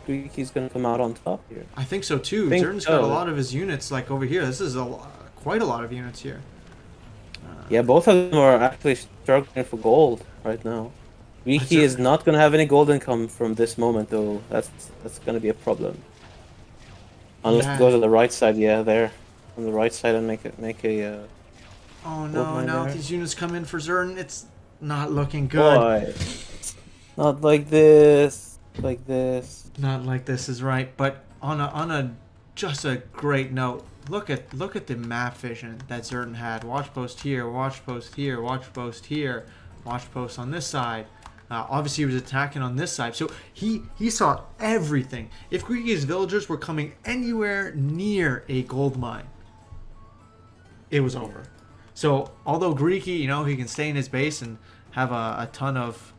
Greeky's gonna come out on top here. I think so too. Zerton's got a lot of his units like over here. This is quite a lot of units here. Yeah, both of them are actually struggling for gold right now. Greeky is not gonna have any gold income from this moment though. That's gonna be a problem. Unless it goes on the right side, yeah, there. On the right side and make a oh no, now if these units come in for Zerton, it's not looking good. Boy. Not like this. Like this. Not like this is right, but on a just a great note. Look at the map vision that Zerton had. Watch post here, watch post here, watch post here, watch post on this side. Obviously, he was attacking on this side, so he saw everything. If Greeky's villagers were coming anywhere near a gold mine, it was over. So, although Greeky, you know, he can stay in his base and have a ton of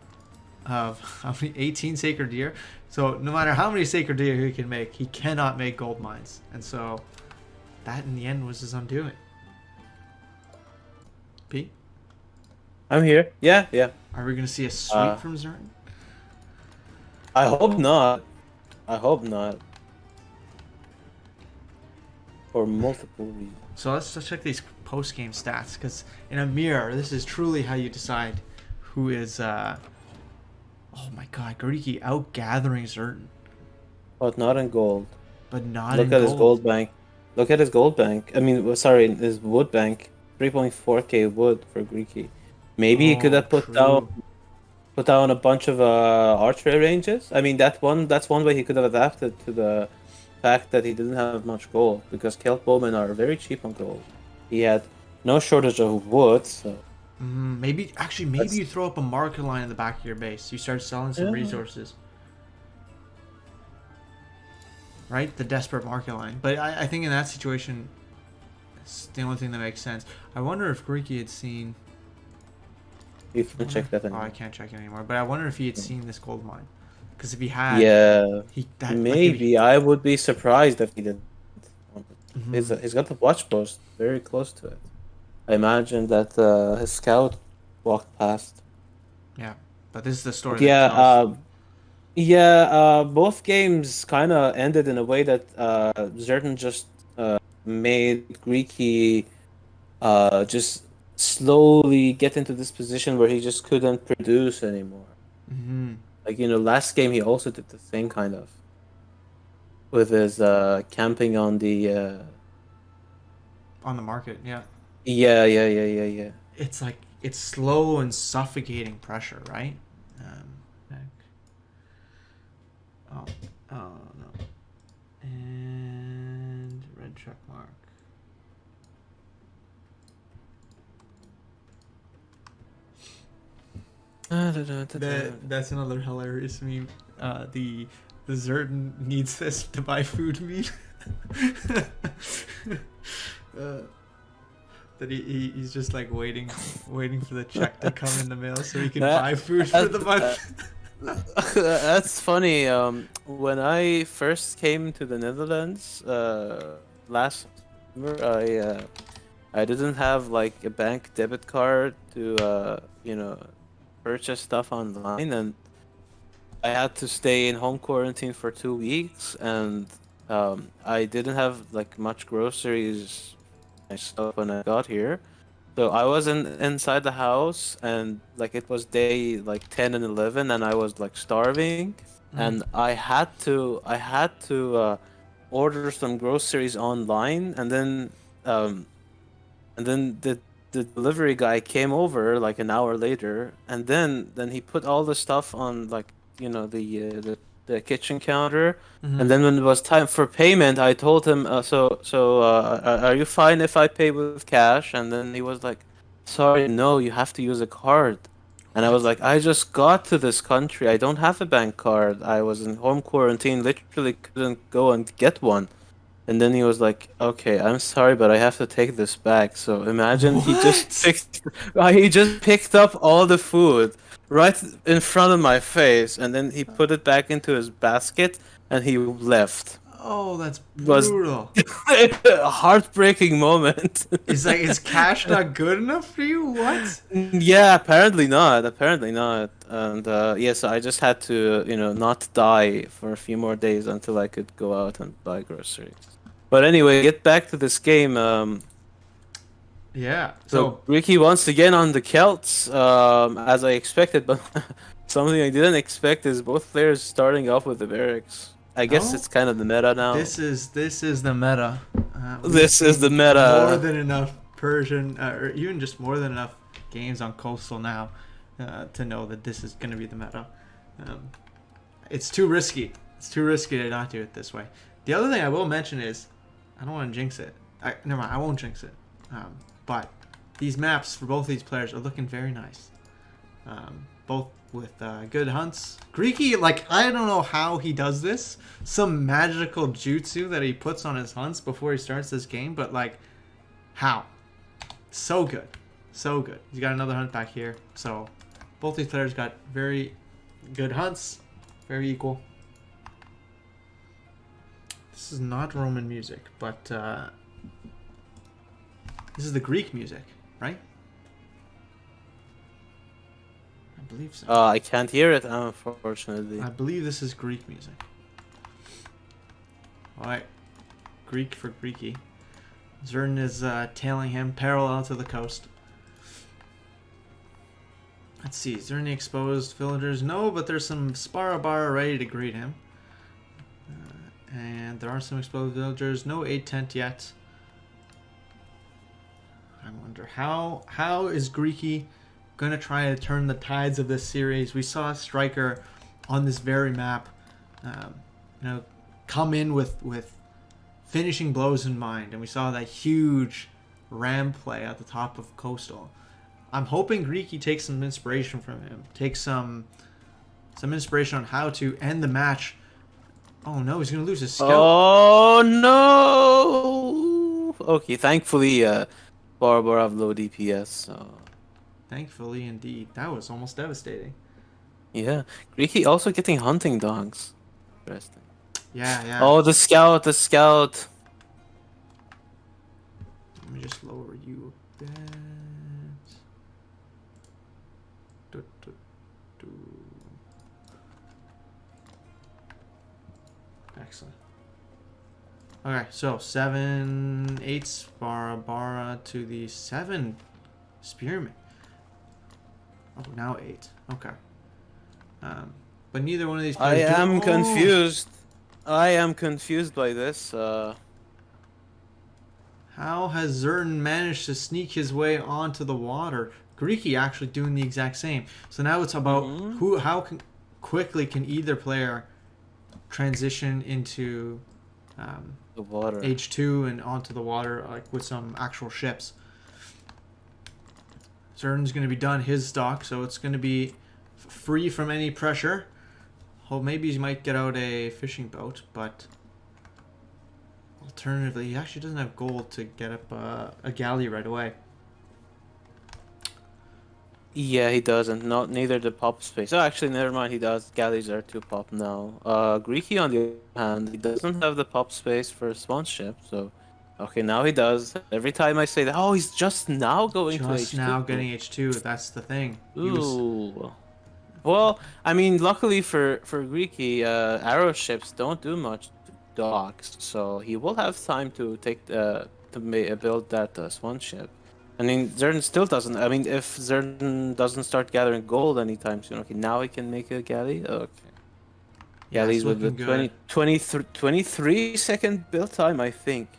how many 18 sacred deer. So, no matter how many sacred deer he can make, he cannot make gold mines. And so, that in the end was his undoing. P? I'm here. Yeah, yeah. Are we going to see a sweep from Zerton? I hope not. I hope not. For multiple reasons. So let's check these post-game stats, because in a mirror, this is truly how you decide who is, oh my god, Greeky out-gathering Zerton. But not in gold. But not Look in at gold. his gold bank. Look at his gold bank. I mean, sorry, his wood bank. 3.4k wood for Greeky. Maybe he could have put down a bunch of archery ranges. I mean, that's one way he could have adapted to the fact that he didn't have much gold, because Kelp bowmen are very cheap on gold. He had no shortage of wood, so maybe you throw up a market line in the back of your base. You start selling some resources. Right? The desperate market line. But I think in that situation, it's the only thing that makes sense. I wonder if Greeky had seen... You can check that anymore. Oh, I can't check it anymore. But I wonder if he had seen this gold mine. Because if he had... Yeah, maybe. I would be surprised if he didn't. He's got the watch post very close to it. I imagine that his scout walked past. Yeah, but this is the story. Both games kind of ended in a way that Zerton just made Greeky just slowly get into this position where he just couldn't produce anymore. Like, you know, last game he also did the same kind of with his camping on the market. Yeah. Yeah. It's like it's slow and suffocating pressure, right? Oh no. And red check mark. That's another hilarious meme. The Zerton needs this to buy food meme. That he's just like waiting for the check to come in the mail so he can buy food for the month. That's funny. When I first came to the Netherlands last summer, I didn't have like a bank debit card to purchase stuff online, and I had to stay in home quarantine for 2 weeks, and I didn't have like much groceries myself when I got here. So I was inside the house, and like it was day like 10 and 11, and I was like starving, Mm. and I had to order some groceries online, um and then the delivery guy came over like an hour later, and then he put all the stuff on like the kitchen counter, Mm-hmm. and then when it was time for payment, I told him, are you fine if I pay with cash? And then he was like, sorry, no, you have to use a card. And I was What? like, I just got to this country. I don't have a bank card. I was in home quarantine, literally couldn't go and get one. And then he was like, "Okay, I'm sorry, but I have to take this back." So imagine What? he just picked up all the food right in front of my face, and then he put it back into his basket, and he left. Oh, that's It was brutal. a heartbreaking moment. Is cash not good enough for you? What? Yeah, apparently not. Apparently not. And yeah, so I just had to, not die for a few more days until I could go out and buy groceries. But anyway, get back to this game. Yeah. So So Greeky once again on the Celts, as I expected, but something I didn't expect is both players starting off with the barracks. I guess no, it's kind of the meta now. this is the meta. We've This is the seen more meta. than enough Persian, or even just more than enough games on Coastal now to know that this is going to be the meta. Um, it's too risky. It's too risky to not do it this way. The other thing I will mention is, I don't want to jinx it. Never mind, I won't jinx it. But these maps for both these players are looking very nice. Both with good hunts. Greeky, like, I don't know how he does this. Some magical jutsu that he puts on his hunts before he starts this game, but, like, how? So good. So good. He's got another hunt back here. So, both these players got very good hunts. Very equal. This is not Roman music, but this is the Greek music, right? I believe so. I can't hear it, unfortunately. I believe this is Greek music. Alright. Greek for Greeky. Zerton is tailing him parallel to the coast. Let's see. Is there any exposed villagers? No, but there's some Sparabara ready to greet him. And there are some exposed villagers. No 8 tent yet. I wonder how is Greeky gonna try to turn the tides of this series? We saw a striker on this very map, come in with finishing blows in mind, and we saw that huge ram play at the top of Coastal. I'm hoping Greeky takes some inspiration from him. Take some inspiration on how to end the match. Oh no, he's gonna lose his scout. Oh no! Okay, thankfully, Barbara have low DPS. So Thankfully, indeed. That was almost devastating. yeah, Greeky also getting hunting dogs. Interesting. Yeah. Oh, the scout, the scout. Let me just lower you a bit. Do, do, do. Excellent. Okay, so 7, 8 Bara to the 7 Spearman. Oh, now 8. Okay. But neither one of these I players am confused. I am confused by this. How has Zerton managed to sneak his way onto the water? Greeky actually doing the exact same. So now it's about how quickly can either player transition into The water. H2 and onto the water, like with some actual ships. Zerton's going to be done his stock, so it's going to be free from any pressure. Oh, maybe he might get out a fishing boat, but alternatively, he actually doesn't have gold to get up a galley right away. Yeah, he doesn't. Not neither the pop space. Oh, actually, never mind. He does. Galleys are 2 pop now. Greeky on the other hand, he doesn't have the pop space for a spawn ship. So, okay, now he does. Every time I say that, oh, he's just now going to Just H2. now getting H2. That's the thing. He was, Ooh. Well, I mean, luckily for Greeky, arrow ships don't do much to docks, so he will have time to build that swan ship. I mean, Zerton still doesn't. I mean, if Zerton doesn't start gathering gold anytime soon, okay, now he can make a galley. Okay, Yeah, it's galleys with the looking good. 23 second build time, I think.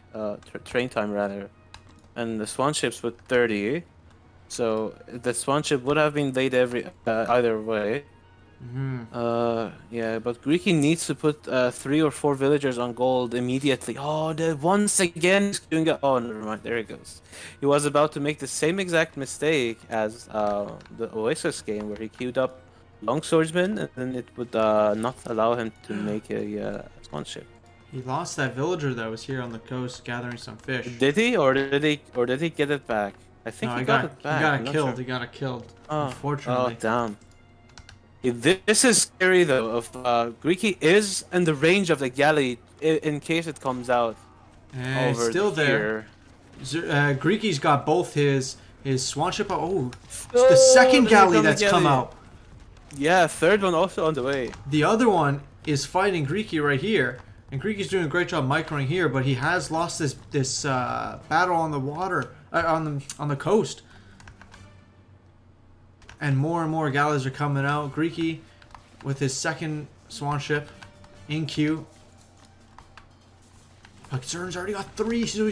Train time rather, and the swan ships with 30. So the swan ship would have been laid either way. Hmm. Yeah, but Greeky needs to put 3 or 4 villagers on gold immediately. Oh, once again he's queuing up. Oh, never mind. There he goes. He was about to make the same exact mistake as the Oasis game, where he queued up Longswordsman, and then it would not allow him to make a swan ship. He lost that villager that was here on the coast gathering some fish. Did he, or did he get it back? I think No, he got it he back. got I'm it not killed. sure. He got it killed. Oh, Unfortunately. damn. This is scary though. Of Greeky is in the range of the galley in case it comes out And it's over still here. there. Greeky's got both his swan ship. Oh, it's the Oh, second there galley comes the that's come galley. out. Yeah, third one also on the way. The other one is fighting Greeky right here, and Greeky's doing a great job microing here, but he has lost this battle on the water on the coast. And more galleys are coming out. Greeky with his second swan ship in queue. But Zerton's already got 3, so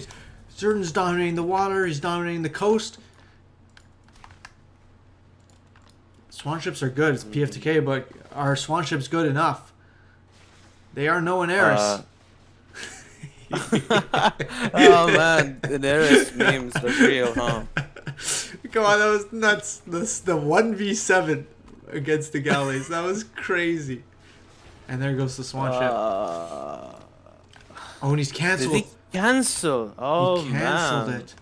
Zerton's dominating the water, he's dominating the coast. Swan ships are good, it's PFTK, but are swan ships good enough? They are no one Eris. Oh man, Daenerys memes are real, huh? Come on, that was nuts. The 1v7 against the galleys. That was crazy. And there goes the swan ship. Oh, and he's Did canceled. he cancel? Oh He canceled man. it.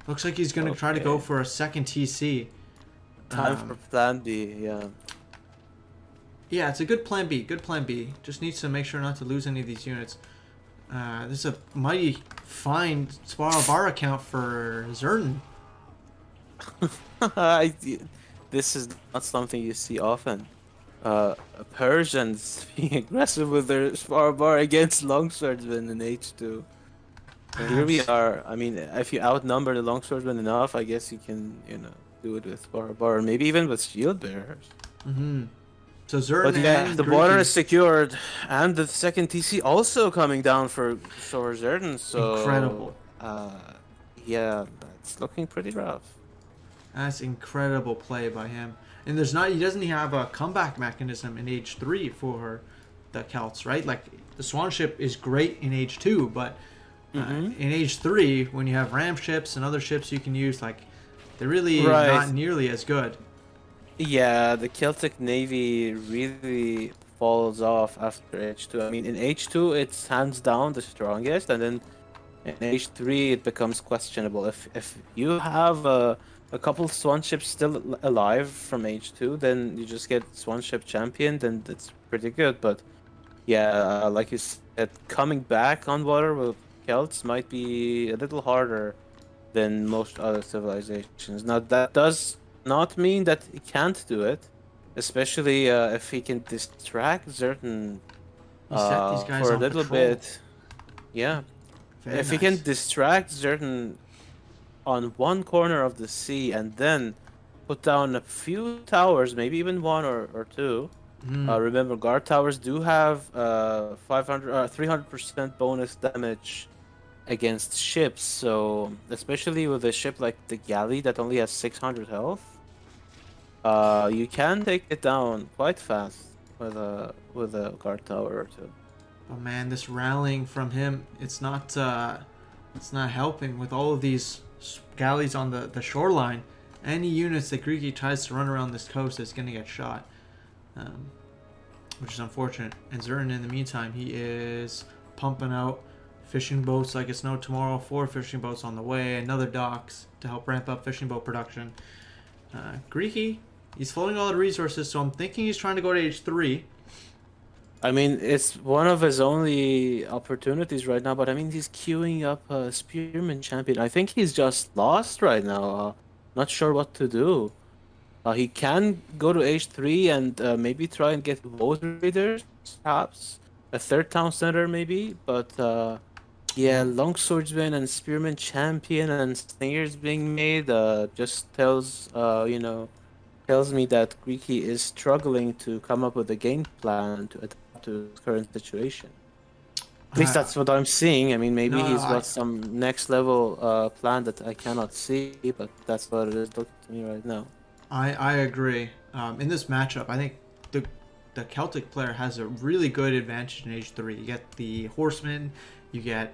Looks like he's going to try to go Okay. for a second TC. Time for Plan B. Yeah. Yeah, it's a good plan B. Good plan B. Just needs to make sure not to lose any of these units. This is a mighty fine Spiral Bar account for Zerton. This is not something you see often. Persians being aggressive with their spar bar against longswordsmen in H2. And here we are. I mean, if you outnumber the longswordsmen enough, I guess you can, do it with spar bar, or maybe even with shield bearers. Mm-hmm. So Zerton But yeah, and the border Greeky- is secured, and the second TC also coming down for Zerton. So Incredible. Yeah, that's looking pretty rough. That's incredible play by him. And he doesn't have a comeback mechanism in H3 for the Celts, right? Like the Swan ship is great in H2, but in H3 when you have ram ships and other ships you can use, like they're really not nearly as good. Yeah, the Celtic Navy really falls off after H2. I mean, in H2 it's hands down the strongest, and then in H3 it becomes questionable. If you have a couple Swan ships still alive from H2, then you just get Swan ship champion, then that's pretty good. But yeah, like you said, coming back on water with Celts might be a little harder than most other civilizations. Now that does not mean that he can't do it, especially if he can distract Zerton He set these guys for a on little patrol. bit. Yeah, Very if he can nice. distract Zerton on one corner of the sea and then put down a few towers, maybe even one or two. Remember, guard towers do have 300% bonus damage against ships, so especially with a ship like the galley that only has 600 health, you can take it down quite fast with a guard tower or two. Oh man, this rallying from him, it's not helping with all of these galleys on the shoreline. Any units that Greeky tries to run around this coast is going to get shot, which is unfortunate. And Zerton, in the meantime, he is pumping out fishing boats like it's no tomorrow. 4 fishing boats on the way, another docks to help ramp up fishing boat production. Greeky, he's floating all the resources, so I'm thinking he's trying to go to H3. I mean, it's one of his only opportunities right now, but I mean, he's queuing up a Spearman champion. I think he's just lost right now. Not sure what to do. He can go to H3 and maybe try and get both raiders, perhaps a third town center maybe. But yeah, longswordsman and spearman champion and slingers being made just tells tells me that Greeky is struggling to come up with a game plan to adapt to his current situation. At least Uh, that's what I'm seeing. I mean, maybe no, no, he's got some next level plan that I cannot see, but that's what it is looking to me right now. I agree. In this matchup, I think the Celtic player has a really good advantage in H3. You get the horseman, you get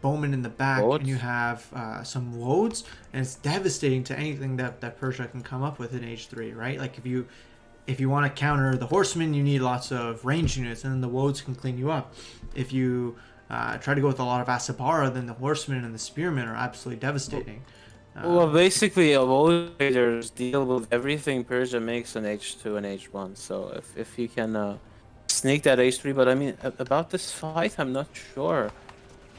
bowman in the back, and you have some woads, and it's devastating to anything that Persia can come up with in H3, right? Like if you want to counter the horseman, you need lots of range units, and then the woads can clean you up. If you try to go with a lot of Asabara, then the horsemen and the spearmen are absolutely devastating. Well, basically, all traders deal with everything Persia makes in H2 and H1. So if you can sneak that H3, but I mean about this fight, I'm not sure.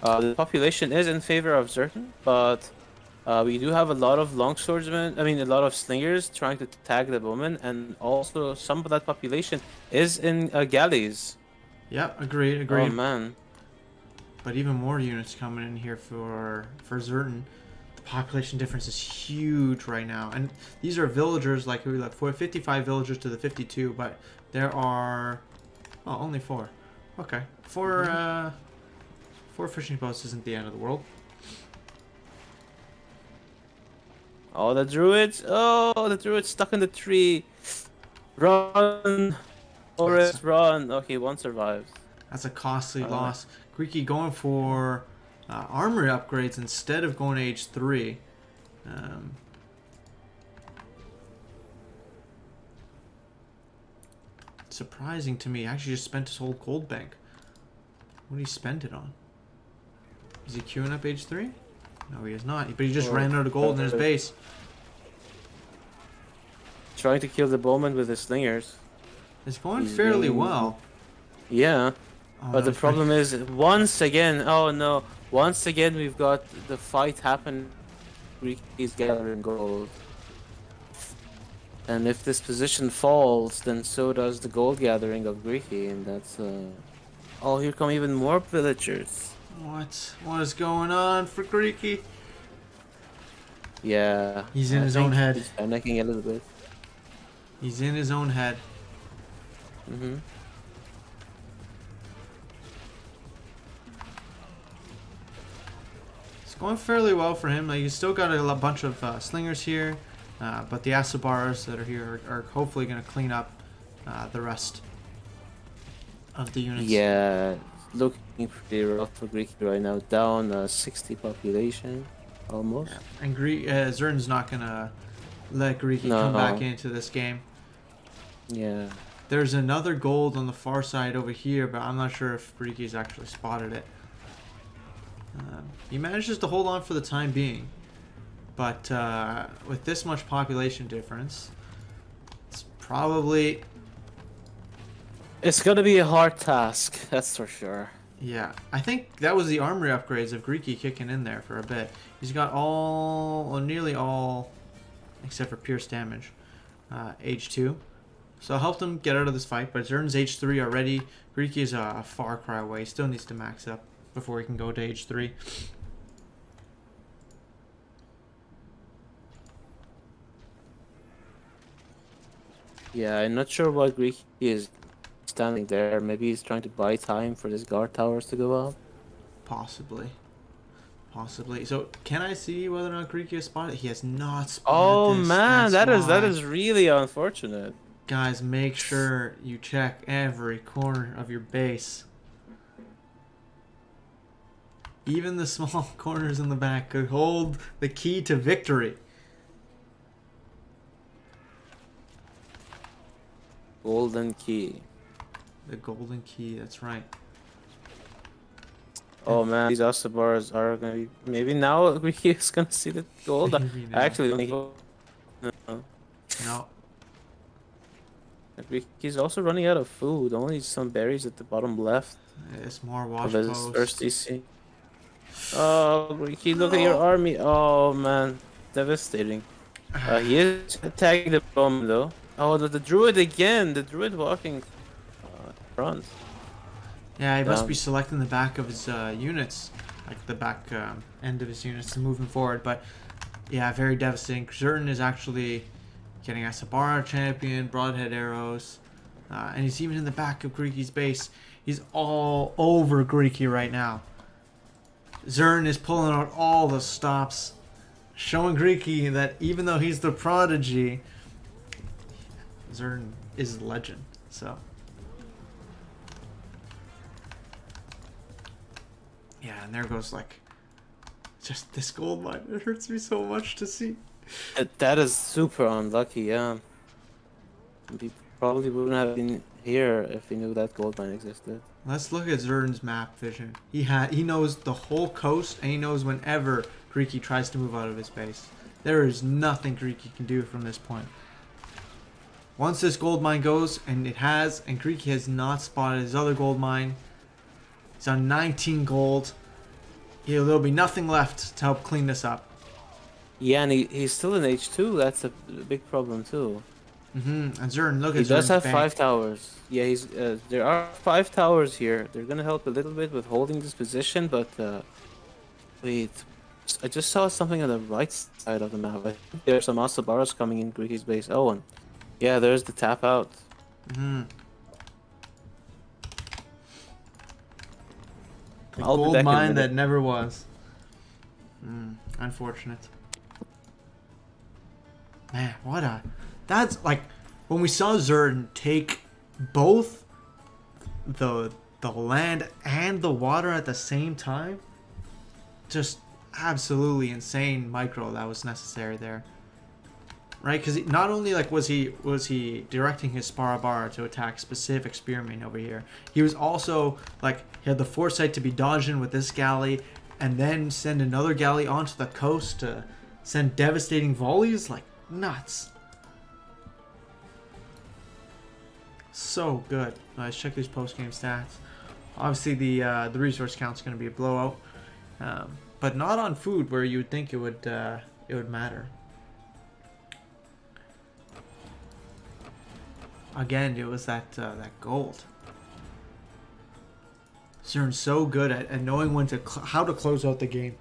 The population is in favor of Zerton, but we do have a lot of longswordsmen. I mean, a lot of slingers trying to tag the bowman, and also some of that population is in galleys. Yep, agreed. Oh man. But even more units coming in here for Zerton. The population difference is huge right now, and these are villagers. Like we look for 55 villagers to the 52, but there are only 4. Okay, 4 4 fishing boats isn't the end of the world. Oh, the druids! Oh, the druids stuck in the tree. Run, Forest, run. Okay, one survives. That's a costly loss. Greeky going for armory upgrades instead of going to H3. Surprising to me. Actually just spent his whole gold bank. What did he spend it on? Is he queuing up H3? No, he is not. But he just ran out of gold in his base. Trying to kill the bowman with his slingers. It's going fairly well. Yeah. But the problem is, once again, oh no, once again we've got the fight happen. Greeky's gathering gold. And if this position falls, then so does the gold gathering of Greeky, and that's oh, here come even more villagers. What is going on for Greeky? Yeah. He's in his own head. He's panicking a little bit. He's in his own head. Mm-hmm. It's going fairly well for him. Like, he's still got a bunch of slingers here, but the Asabaras that are here are hopefully going to clean up the rest of the units. Yeah, looking pretty rough for Greeky right now. Down 60 population, almost. Yeah. And Zerton's not going to let Greeky come back into this game. Yeah. There's another gold on the far side over here, but I'm not sure if Greeky's actually spotted it. He manages to hold on for the time being, but with this much population difference, it's probably... It's gonna be a hard task, that's for sure. Yeah, I think that was the armory upgrades of Greeky kicking in there for a bit. He's got all, or nearly all, except for pierce damage, H2. So it helped him get out of this fight, but Zerton's H3 already. Greeky is a far cry away. He still needs to max up before he can go to H3. Yeah, I'm not sure why Greeky is standing there. Maybe he's trying to buy time for his guard towers to go up. Possibly. So can I see whether or not Greeky has spotted? He has not spotted Oh this. man, That's that why. is really unfortunate. Guys, make sure you check every corner of your base. Even the small corners in the back could hold the key to victory. Golden key. The golden key, that's right. Oh man, these Asabars are gonna be... Maybe now Greeky is gonna see the gold. Maybe now. Actually, No. He's also running out of food. Only some berries at the bottom left It's more of watch his posts. first EC. Oh, Greeky, look at your army. Oh man, devastating. He is attacking the bomb though. Oh, the druid again. The druid walking front. Yeah, he must be Um, selecting the back of his units, like the back end of his units to move him forward. But yeah, very devastating. Zerton is actually getting a Sabara champion, broadhead arrows, and he's even in the back of Greeky's base. He's all over Greeky right now. Zerton is pulling out all the stops, showing Greeky that even though he's the prodigy, Zerton is legend. So yeah, and there goes like just this gold mine. It hurts me so much to see. that is super unlucky. Yeah, we probably wouldn't have been here if we knew that gold mine existed. Let's look at Zerton's map vision. He knows the whole coast, and he knows whenever Greeky tries to move out of his base. There is nothing Greeky can do from this point. Once this gold mine goes, and it has, and Greeky has not spotted his other gold mine. He's on 19 gold. There'll be nothing left to help clean this up. Yeah, and he's still in H2. That's a big problem too. And Zerton, look at He does Zerton's have bank. 5 towers. Yeah, he's there are 5 towers here. They're gonna help a little bit with holding this position, but wait, I just saw something on the right side of the map. I think there's some Asabaras coming in Greeky's base. Oh, and yeah, there's the tap out. The I'll be gold back in a mine minute. that never was. Unfortunate. Man, what a... That's like... When we saw Zerton take both the land and the water at the same time, just absolutely insane micro that was necessary there. Right? Because not only like was he directing his Sparabara to attack specific spearmen over here, he was also like he had the foresight to be dodging with this galley and then send another galley onto the coast to send devastating volleys. Like nuts. So good. Let's check these post-game stats. Obviously the resource count's going to be a blowout, but not on food where you would think it would matter. Again, it was that gold. Zern's so good at knowing when to how to close out the game.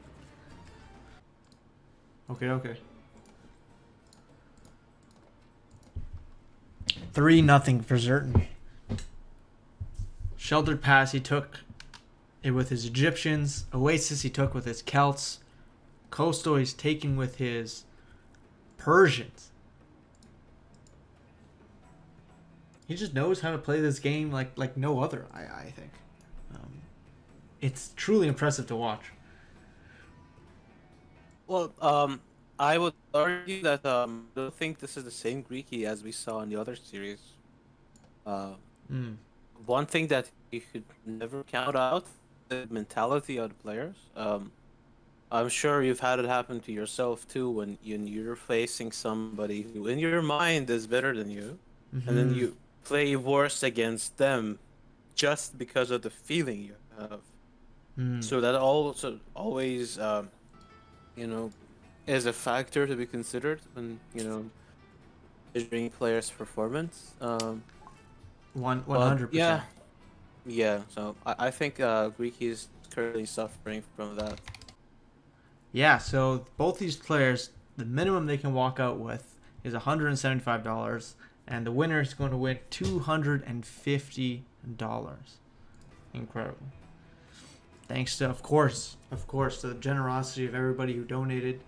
Okay. 3-0 for Zerton. Sheltered Pass he took it with his Egyptians. Oasis he took with his Celts. Coastal he's taking with his Persians. He just knows how to play this game like no other, I think. It's truly impressive to watch. Well, I would argue that I don't think this is the same Greeky as we saw in the other series. One thing that you could never count out the mentality of the players. I'm sure you've had it happen to yourself too when you're facing somebody who in your mind is better than you, and then you play worse against them just because of the feeling you have. So that also always, is a factor to be considered when measuring players' performance. 100%. Yeah. So I think Greeky is currently suffering from that. Yeah. So both these players, the minimum they can walk out with is $175, and the winner is going to win $250. Incredible. Thanks to, of course, to the generosity of everybody who donated.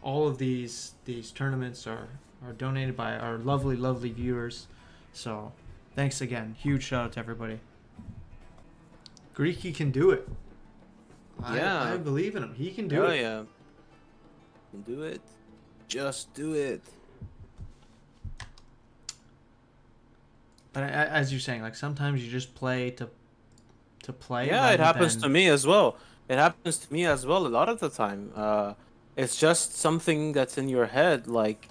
All of these tournaments are donated by our lovely viewers. So, thanks again. Huge shout out to everybody. Greeky can do it. I believe in him. He can do it. Oh yeah. Can do it. Just do it. But as you're saying, like sometimes you just play to play. Yeah, it happens to me as well. It happens to me as well a lot of the time. It's just something that's in your head. Like,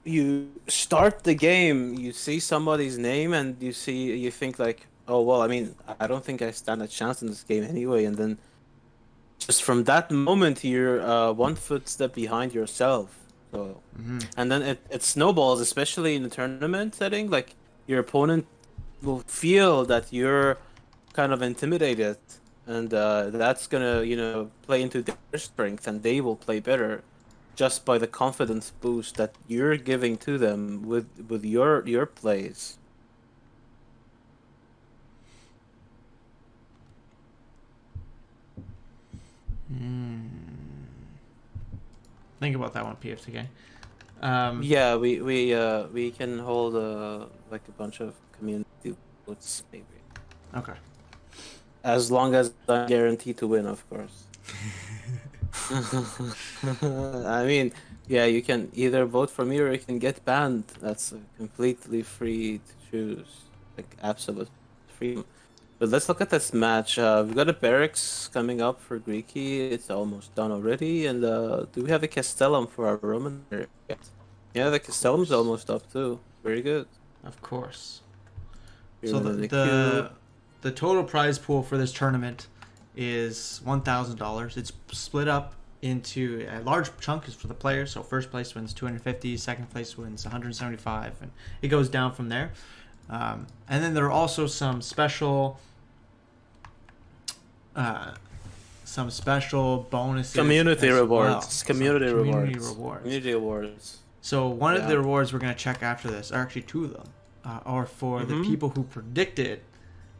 you start the game, you see somebody's name, and you think like, oh well, I mean, I don't think I stand a chance in this game anyway, and then just just from that moment, you're one footstep behind yourself. So, and then it snowballs, especially in the tournament setting. Like your opponent will feel that you're kind of intimidated, and that's gonna, play into their strength, and they will play better just by the confidence boost that you're giving to them with your plays. Think about that one, PFTK. Yeah, we can hold like a bunch of community votes maybe. Okay. As long as I'm guaranteed to win, of course. I mean, yeah, you can either vote for me or you can get banned. That's completely free to choose. Like, absolute freedom. But let's look at this match. We've got a barracks coming up for Greeky. It's almost done already. And do we have a Castellum for our Roman yet? Yeah, the Castellum's almost up too. Very good. Of course. Here So in the total prize pool for this tournament is $1,000. It's split up into a large chunk is for the players. So first place wins 250, second place wins 175, and it goes down from there. And then there are also some special bonuses. Community rewards. Well. Community rewards. Community awards. So one of the rewards we're going to check after this, are actually two of them, are for the people who predicted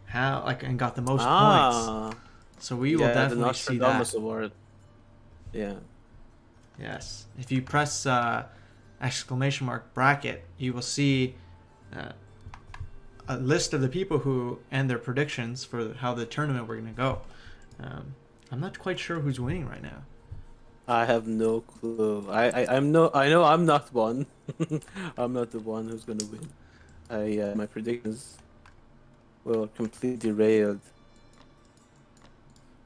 how and got the most points. So we will definitely see that. Award. Yeah. Yes. If you press exclamation mark bracket, you will see a list of the people who and their predictions for how the tournament we're going to go. I'm not quite sure who's winning right now. I have no clue. I know I'm not one. I'm not the one who's gonna win. My predictions were completely derailed.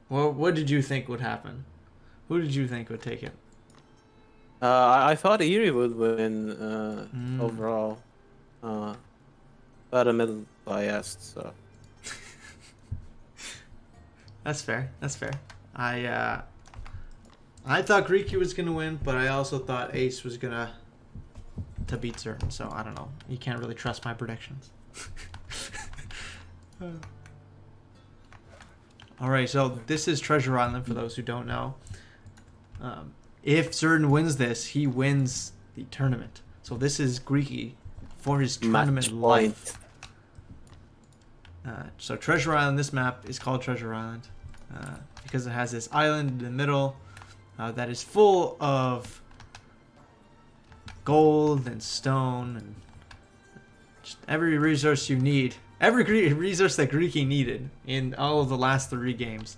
Well, what did you think would happen? Who did you think would take it? I thought Erie would win overall. But I'm a little biased, so. That's fair. That's fair. I thought Greeky was gonna win, but I also thought Ace was gonna beat Zerton. So I don't know. You can't really trust my predictions. All right. So this is Treasure Island for those who don't know. If Zerton wins this, he wins the tournament. So this is Greeky for his tournament life. So Treasure Island. This map is called Treasure Island because it has this island in the middle. That is full of gold and stone and just every resource you need. Every resource that Greeky needed in all of the last 3 games.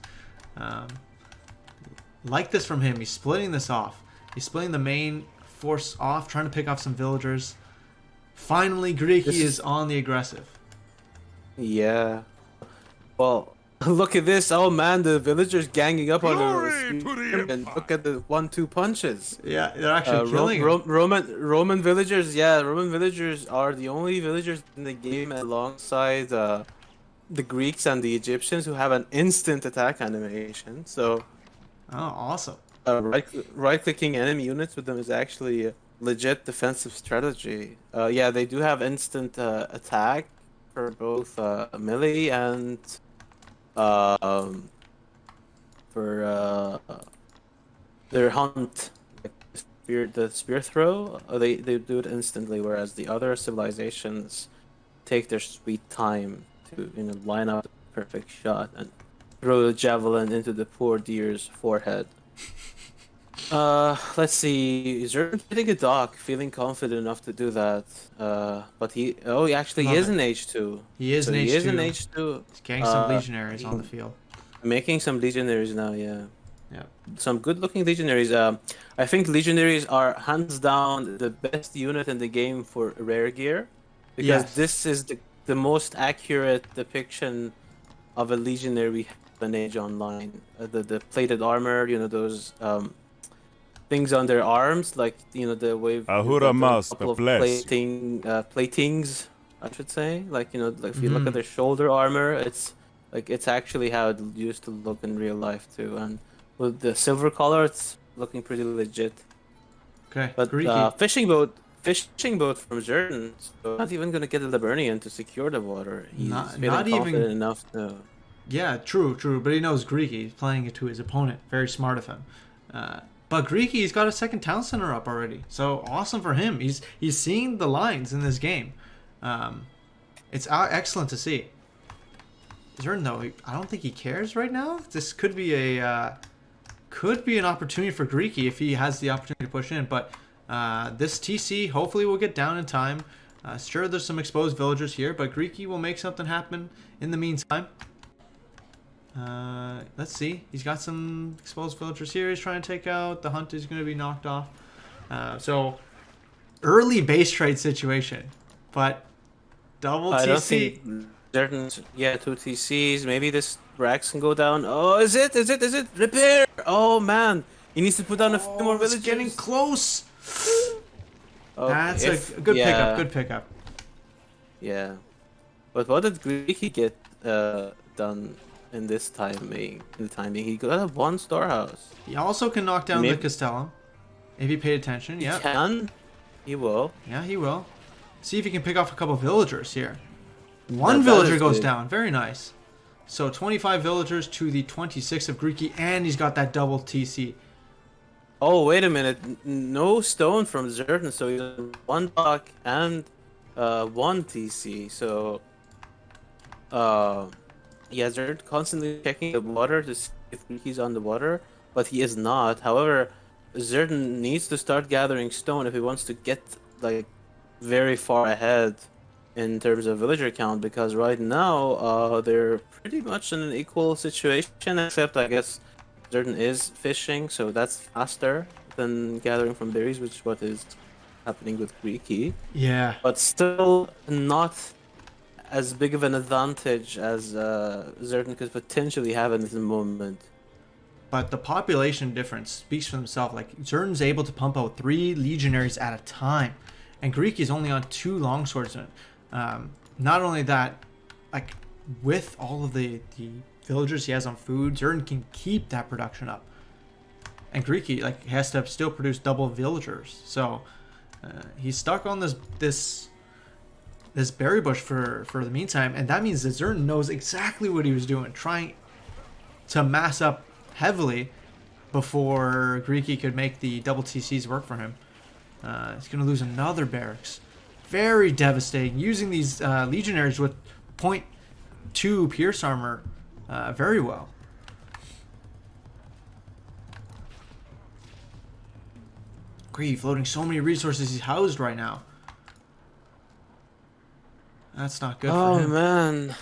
Like this from him. He's splitting this off. He's splitting the main force off, trying to pick off some villagers. Finally, Greeky is on the aggressive. Yeah. Well, look at this. Oh man, the villagers ganging up on us. And look at the 1-2 punches. Yeah, they're actually killing him. Roman villagers, yeah, Roman villagers are the only villagers in the game alongside the Greeks and the Egyptians who have an instant attack animation. So, oh, awesome. Right-clicking enemy units with them is actually a legit defensive strategy. Yeah, they do have instant attack for both melee and for their hunt, like the spear throw, they do it instantly, whereas the other civilizations take their sweet time to line up the perfect shot and throw the javelin into the poor deer's forehead. Let's see. Zerton hitting a dock, feeling confident enough to do that. But he is in H2. He is in H2. He is in H2. He's getting some legionaries on the field. Making some legionaries now, yeah. Yeah. Some good-looking legionaries. I think legionaries are hands down the best unit in the game for rare gear, because this is the most accurate depiction of a legionary we have in Age Online. The plated armor, those things on their arms, like the way Ahura Mas, the bless. Platings, I should say. Like if you look at their shoulder armor, it's actually how it used to look in real life too. And with the silver color, it's looking pretty legit. Okay, But Greeky. fishing boat from Zerton, so not even gonna get the Liburnian to secure the water. He's feeling Not confident even. enough to. Yeah, true. But he knows Greeky. He's playing it to his opponent. Very smart of him. But Greeky's got a second town center up already. So awesome for him. He's seeing the lines in this game. It's excellent to see. Zerton, though, I don't think he cares right now. This could be an opportunity for Greeky if he has the opportunity to push in. But this TC hopefully will get down in time. Sure, there's some exposed villagers here, but Greeky will make something happen in the meantime. Let's see. He's got some exposed villagers here. He's trying to take out. The hunt is going to be knocked off. So early base trade situation, but double TC. I don't think Zerton. Yeah, 2 TCs. Maybe this Rax can go down. Oh, is it? Repair! Oh man, he needs to put down a few more It's villagers. getting close. Okay, That's a good pickup. Good pickup. Yeah, but what did Greeky get done in this timing? He got a 1 storehouse. He also can knock down the Castellum if he paid attention. Yeah. He can. He will. Yeah, he will. See if he can pick off a couple villagers here. One villager goes down. Very nice. So 25 villagers to the 26 of Greeky, and he's got that double TC. Oh, wait a minute. No stone from Zerton, so he's 1 dock and 1 TC. So, yeah, Zerton constantly checking the water to see if Greeky's on the water, but he is not. However, Zerton needs to start gathering stone if he wants to get like very far ahead in terms of villager count, because right now they're pretty much in an equal situation, except I guess Zerton is fishing, so that's faster than gathering from berries, which is what is happening with Greeky. Yeah. But still not as big of an advantage as Zerton could potentially have in this moment. But the population difference speaks for himself. Like, Zerton's able to pump out 3 legionaries at a time, and Greeky's only on 2 longswordsmen. Not only that, like, with all of the villagers he has on food, Zerton can keep that production up. And Greeky, like, has to still produce double villagers. So he's stuck on this berry bush for the meantime, and that means that Zerton knows exactly what he was doing, trying to mass up heavily before Greeky could make the double TCs work for him. He's going to lose another barracks. Very devastating. Using these legionaries with 0.2 pierce armor very well. Greeky floating so many resources he's housed right now. That's not good for him. Oh man.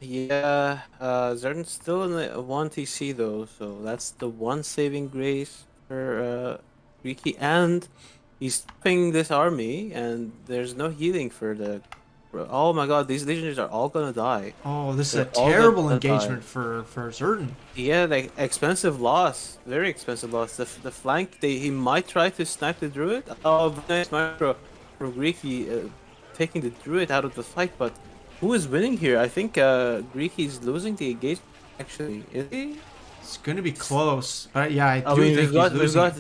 Yeah, Zerton's still in the 1 TC though, so that's the 1 saving grace for Greeky, and he's stopping this army, and there's no healing for the. Oh my god, these legionaries are all gonna die. Oh, this They're is a terrible engagement for Zerton. Yeah, like expensive loss, very expensive loss. The flank, he might try to snipe the druid. Oh, nice micro from Greeky, taking the druid out of the fight, but. Who is winning here? I think Greeky's losing the engagement. Actually, is he? It's going to be close, but yeah, I do mean, think he's losing. We've got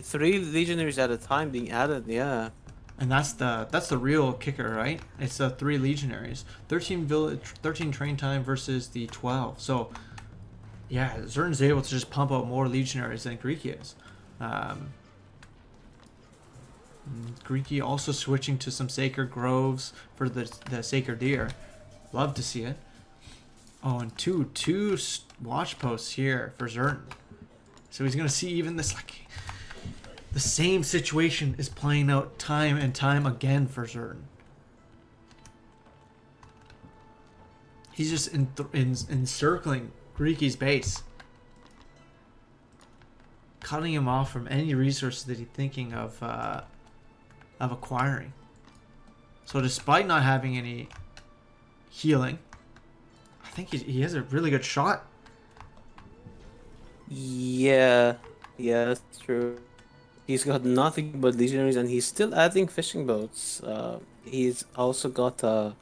three legionaries at a time being added. Yeah, and that's the real kicker, right? It's the 3 legionaries, 13 train time versus the 12. So yeah, Zerton's able to just pump out more legionaries than Greeky is. Greeky also switching to some sacred groves for the sacred deer. Love to see it. Oh, and two watch posts here for Zerton. So he's gonna see even this, like, the same situation is playing out time and time again for Zerton. He's just encircling Greeky's base, cutting him off from any resources that he's thinking of acquiring. So despite not having any healing, I think he has a really good shot. Yeah, that's true. He's got nothing but legionaries, and he's still adding fishing boats. He's also got a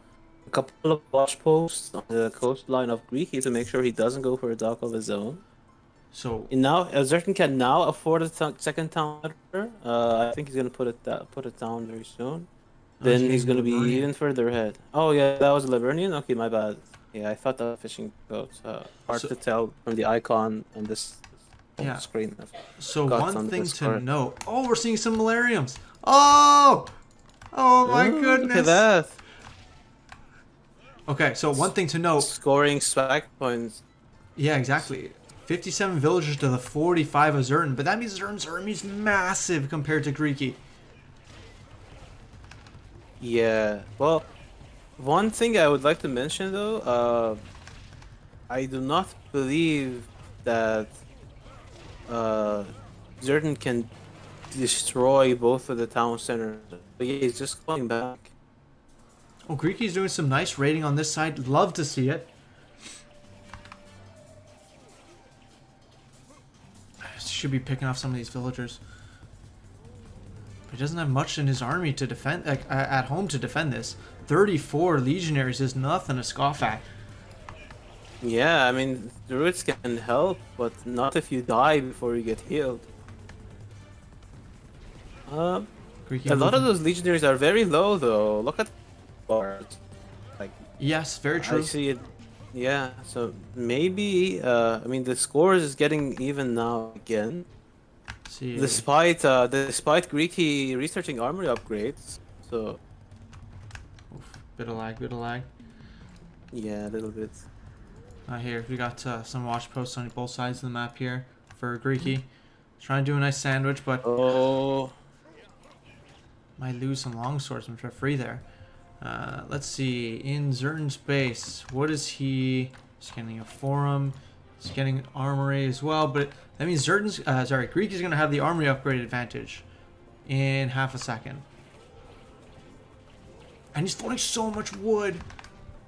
couple of watch posts on the coastline of Greeky to make sure he doesn't go for a dock of his own. So Now Zerton can now afford a second town center. I think he's gonna put it down very soon. Then he's gonna be even further ahead. Oh yeah, that was a Liburnian? Okay, my bad. Yeah, I thought that was fishing boat. Hard to tell from the icon on this screen. So one thing to note. Oh, we're seeing some Malariums. Oh! Oh my goodness. Look at that. Okay, so one thing to note. Scoring swag points. Yeah, exactly. 57 villagers to the 45 of Zerton, but that means Zerton's army is massive compared to Greeky. Yeah, well, one thing I would like to mention though, I do not believe that Zerton can destroy both of the town centers. But yeah, he's just going back. Oh, Greeky's doing some nice raiding on this side. Love to see it. Should be picking off some of these villagers. But he doesn't have much in his army to defend, like at home to defend this. 34 legionaries is nothing to scoff at. Yeah, I mean, druids can help, but not if you die before you get healed. A lot of those legionaries are very low though. Look at bars. Like, yes, very true. I see it. Yeah, so maybe I mean the scores is getting even now again. See. Despite Greeky researching armory upgrades, so bit of lag. Yeah, a little bit. Here we got some watch posts on both sides of the map here for Greeky. Trying to do a nice sandwich, but might lose some longswords which are free there. Let's see, in Zerton's base, what is he? He's getting a forum. He's getting armory as well, but that means Greeky's going to have the armory upgrade advantage in half a second. And he's floating so much wood.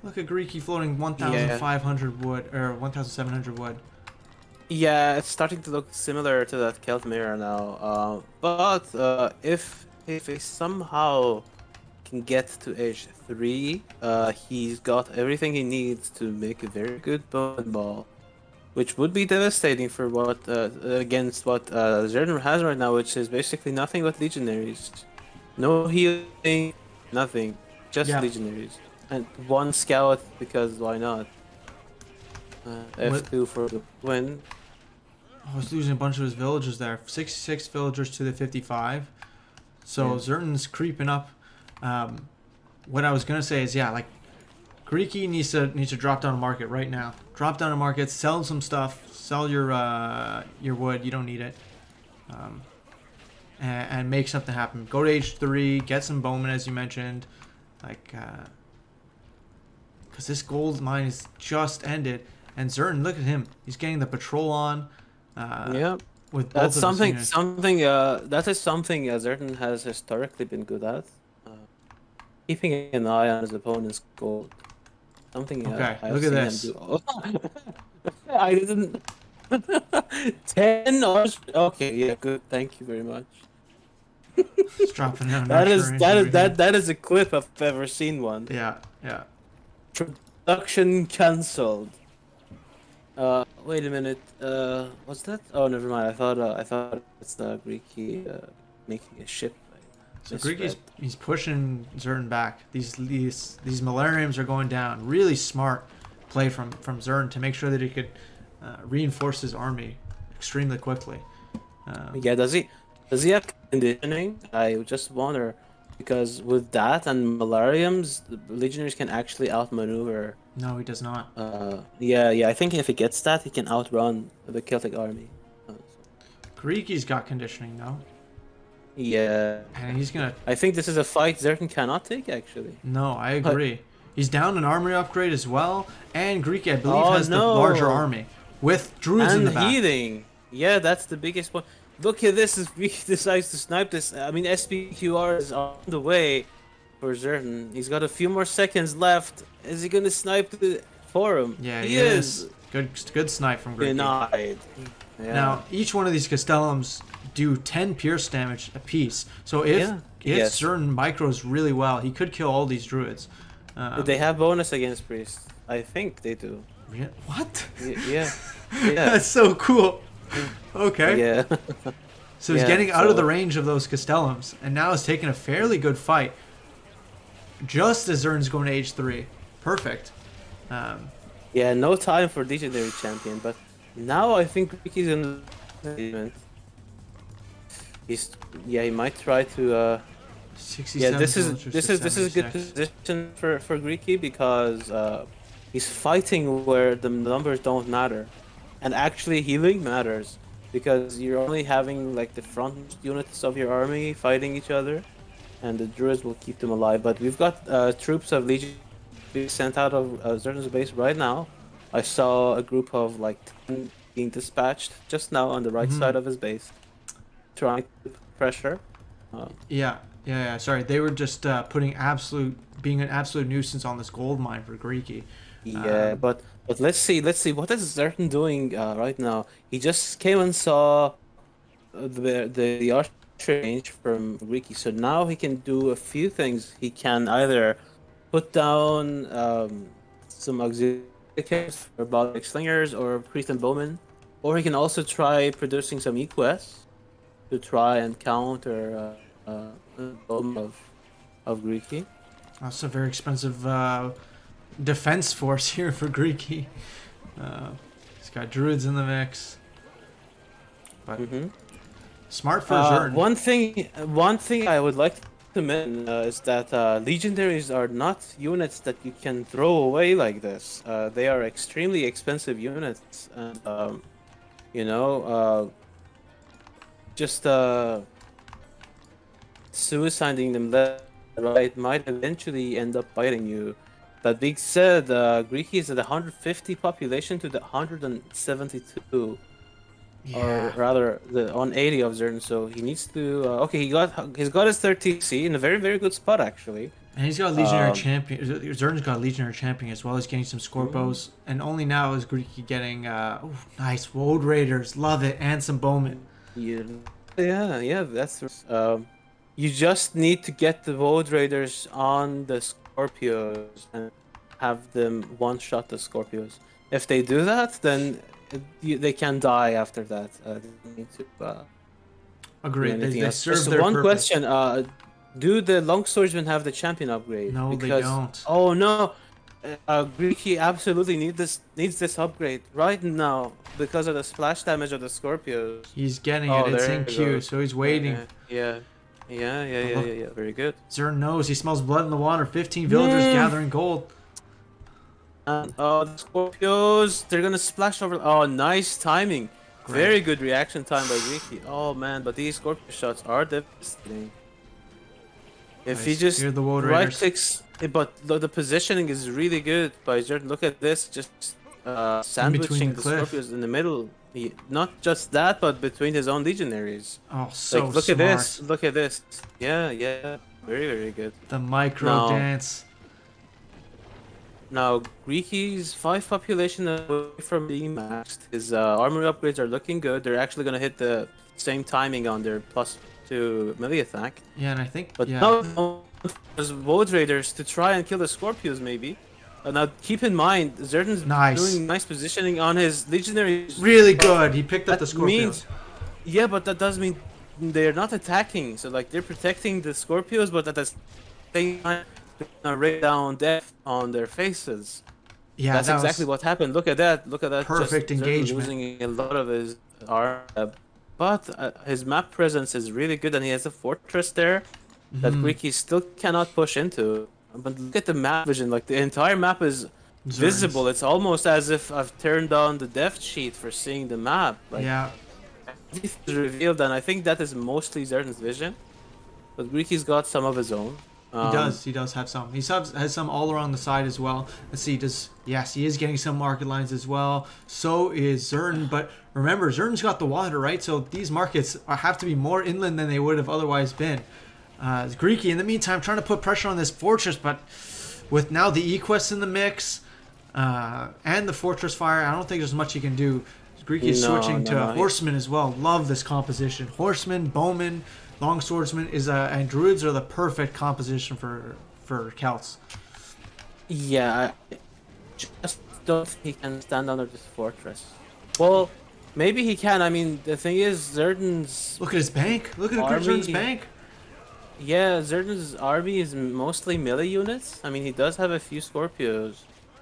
Look at Greeky floating 1,500 wood, or 1,700 wood. Yeah, it's starting to look similar to that Celt mirror now. But if he somehow can get to age 3, he's got everything he needs to make a very good bone ball, which would be devastating for what against what Zerton has right now, which is basically nothing but legionaries. No healing, nothing, just legionaries, and 1 scout because why not? F2 for the win. I was losing a bunch of his villagers there. 66 villagers to the 55. So Zerton's creeping up. What I was gonna say is, yeah, like Greeky needs to drop down a market right now. Drop down a market, sell some stuff, sell your wood. You don't need it, and make something happen. Go to age 3, get some bowmen as you mentioned, like because this gold mine is just ended. And Zerton, look at him. He's getting the patrol on. Yep. With that's something. That is something Zerton has historically been good at. Keeping an eye on his opponent's gold. Something. Okay. I've look at this. Him do. I didn't. 10 hours. Okay. Yeah. Good. Thank you very much. It's dropping down. that is a clip I've ever seen one. Yeah. Yeah. Production cancelled. Wait a minute. What's that? Oh, never mind. I thought it's the Greeky making a ship. So Greeky's he's pushing Zerton back. These Malariums are going down. Really smart play from Zerton to make sure that he could reinforce his army extremely quickly. Yeah. Does he have conditioning? I just wonder, because with that and Malariums, the legionaries can actually outmaneuver. No, he does not. Yeah. I think if he gets that, he can outrun the Celtic army. Greeky's got conditioning though. Yeah. And he's gonna. I think this is a fight Zerton cannot take actually. No, I agree. He's down an armoury upgrade as well, and Greeky, I believe, has the larger army with druids in the back. And healing. Yeah, that's the biggest point. Look at this. If Greeky decides to snipe this, I mean, SPQR is on the way for Zerton. He's got a few more seconds left. Is he gonna snipe the forum? Yeah, he is. Good snipe from Greeky. Denied. Yeah. Now, each one of these Castellums do 10 pierce damage apiece. So if Zerton micros really well, he could kill all these druids. They have bonus against priests. I think they do. What? Yeah. That's so cool. Okay. Yeah. So he's Yeah, getting out of so- the range of those Castellums, and now is taking a fairly good fight. Just as Zern's going to H3. Perfect. Yeah, no time for Legendary Champion, but now I think Greeky's in the he might try to 67 yeah, this is villagers to a good 76. position for Greeky because he's fighting where the numbers don't matter, and actually healing matters because you're only having like the front units of your army fighting each other, and the druids will keep them alive. But we've got troops of Legion being sent out of Zerton's base right now. I saw a group of like 10 being dispatched just now on the right side of his base, trying to put pressure. Yeah. Sorry, they were just being an absolute nuisance on this gold mine for Greeky. Yeah, but let's see what is Zerton doing right now. He just came and saw the archer range from Greeky, so now he can do a few things. He can either put down some auxiliary camps for bottom slingers or priest and bowmen, or he can also try producing some EQS to try and counter the bowmen of Greeky. That's a very expensive defense force here for Greeky. He's got druids in the mix. But smart for Zerton. One thing I would like to mention is that legendaries are not units that you can throw away like this. They are extremely expensive units, and you know, just suiciding them left and right might eventually end up biting you. That being said, Greeky is at 150 population to the 172. Or rather, the 180 of Zerton, so he needs to. Okay, he's got his 30C in a very, very good spot actually. And he's got a legionary champion. Zerton's got a legionary champion as well. He's getting some Scorpos, and only now is Greeky getting nice Woad Raiders. Love it, and some Bowmen. Yeah, that's. You just need to get the Woad Raiders on the Scorpios and have them one-shot the Scorpios. If they do that, then they can die after that. They need to. Agreed. They serve Just their one purpose. question. Do the longswordsmen have the champion upgrade? No, they don't. Oh no, Greeky absolutely needs this upgrade right now because of the splash damage of the Scorpios. He's getting it. It's in queue, so he's waiting. Yeah. Very good. Zerton knows. He smells blood in the water. 15 villagers gathering gold. The Scorpios, they're gonna splash over. Oh, nice timing. Great. Very good reaction time by Greeky. Oh man, but these Scorpio shots are devastating. If he just Here are the Woad right Raiders. clicks, but the positioning is really good by Zerton. Look at this, just sandwiching the cliff. Scorpios in the middle. Not just that, but between his own legionaries. Oh, so Look smart. at this. Look at this. Yeah. Very, very good. The micro No. dance. Now, Greeky's 5 population away from being maxed. His armor upgrades are looking good. They're actually going to hit the same timing on their +2 melee attack. Yeah, and I think. But yeah. now there's Woad Raiders to try and kill the Scorpios, maybe. Now, keep in mind, Zerton's doing nice positioning on his legionaries. Really good. He picked up the That Scorpios. means, yeah, but that does mean they're not attacking. So, like, they're protecting the Scorpios, but at the same time, they're gonna rain down death on their faces. Yeah, that's that exactly was what happened. Look at that. perfect Just engagement. losing a lot of his armor, but his map presence is really good, and he has a fortress there that Greeky still cannot push into. But look at the map vision. Like the entire map is visible. It's almost as if I've turned on the depth sheet for seeing the map. Like, yeah. everything is revealed, and I think that is mostly Zerton's vision. But Greeky's got some of his own. He does have some. He has some all around the side as well. Let's see, yes, he is getting some market lines as well. So is Zerton, but remember, Zerton's got the water, right? So these markets have to be more inland than they would have otherwise been. Greeky, in the meantime, trying to put pressure on this fortress, but with now the EQuest in the mix and the fortress fire, I don't think there's much he can do. Greeky's switching to horsemen as well. Love this composition. Horsemen, bowmen, longswordsmen and druids are the perfect composition for Celts. Yeah, I just don't think he can stand under this fortress. Well, Maybe he can. I mean, the thing is, Zerton's Look at his bank. Look at army. Zerton's bank. Yeah, Zerton's army is mostly melee units. I mean, he does have a few Scorpios.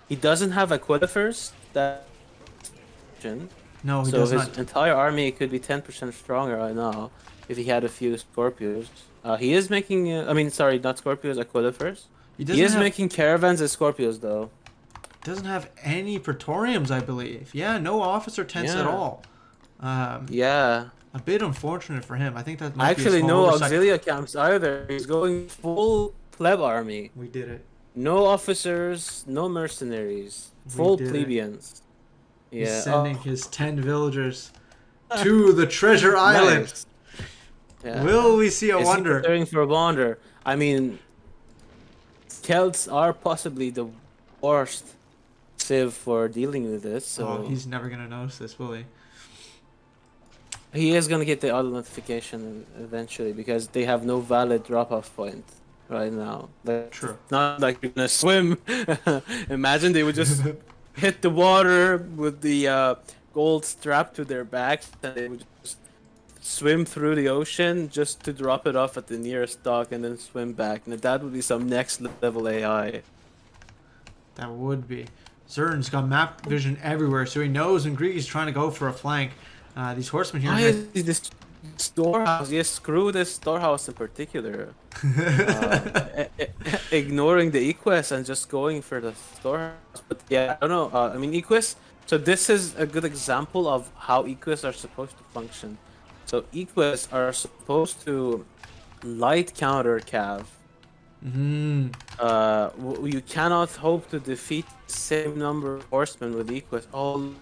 He doesn't have Aquilifers. That. No, he So does his not. entire army could be 10% stronger right now if he had a few Scorpios. He is making. I mean, sorry, not Scorpios, Aquilifers. He is making caravans as Scorpios though. Doesn't have any Praetoriums, I believe. Yeah, no officer tents at all. Yeah. A bit unfortunate for him. I think that might Actually, be a small no oversight. auxilia camps either. He's going full pleb army. We did it. No officers, no mercenaries. Full plebeians. He's Yeah. sending his 10 villagers to the treasure island. Nice. Yeah. Will we see a Is wonder? he preparing for a wonder? I mean, Celts are possibly the worst civ for dealing with this. So He's never gonna notice this, will he? he is gonna get the auto notification eventually because they have no valid drop-off point right now. True. Not like you're gonna swim. Imagine they would just hit the water with the gold strapped to their backs and they would just swim through the ocean just to drop it off at the nearest dock and then swim back. Now that would be some next level AI. That would be. Zerton's got map vision everywhere, so he knows when Greeky's trying to go for a flank. These horsemen here. Why is this storehouse? Yes, screw this storehouse in particular. Ignoring the Equus and just going for the storehouse. But yeah, I don't know. I mean, Equus. So this is a good example of how Equus are supposed to function. So Equus are supposed to light counter cav. You cannot hope to defeat the same number of horsemen with Equus. Oh,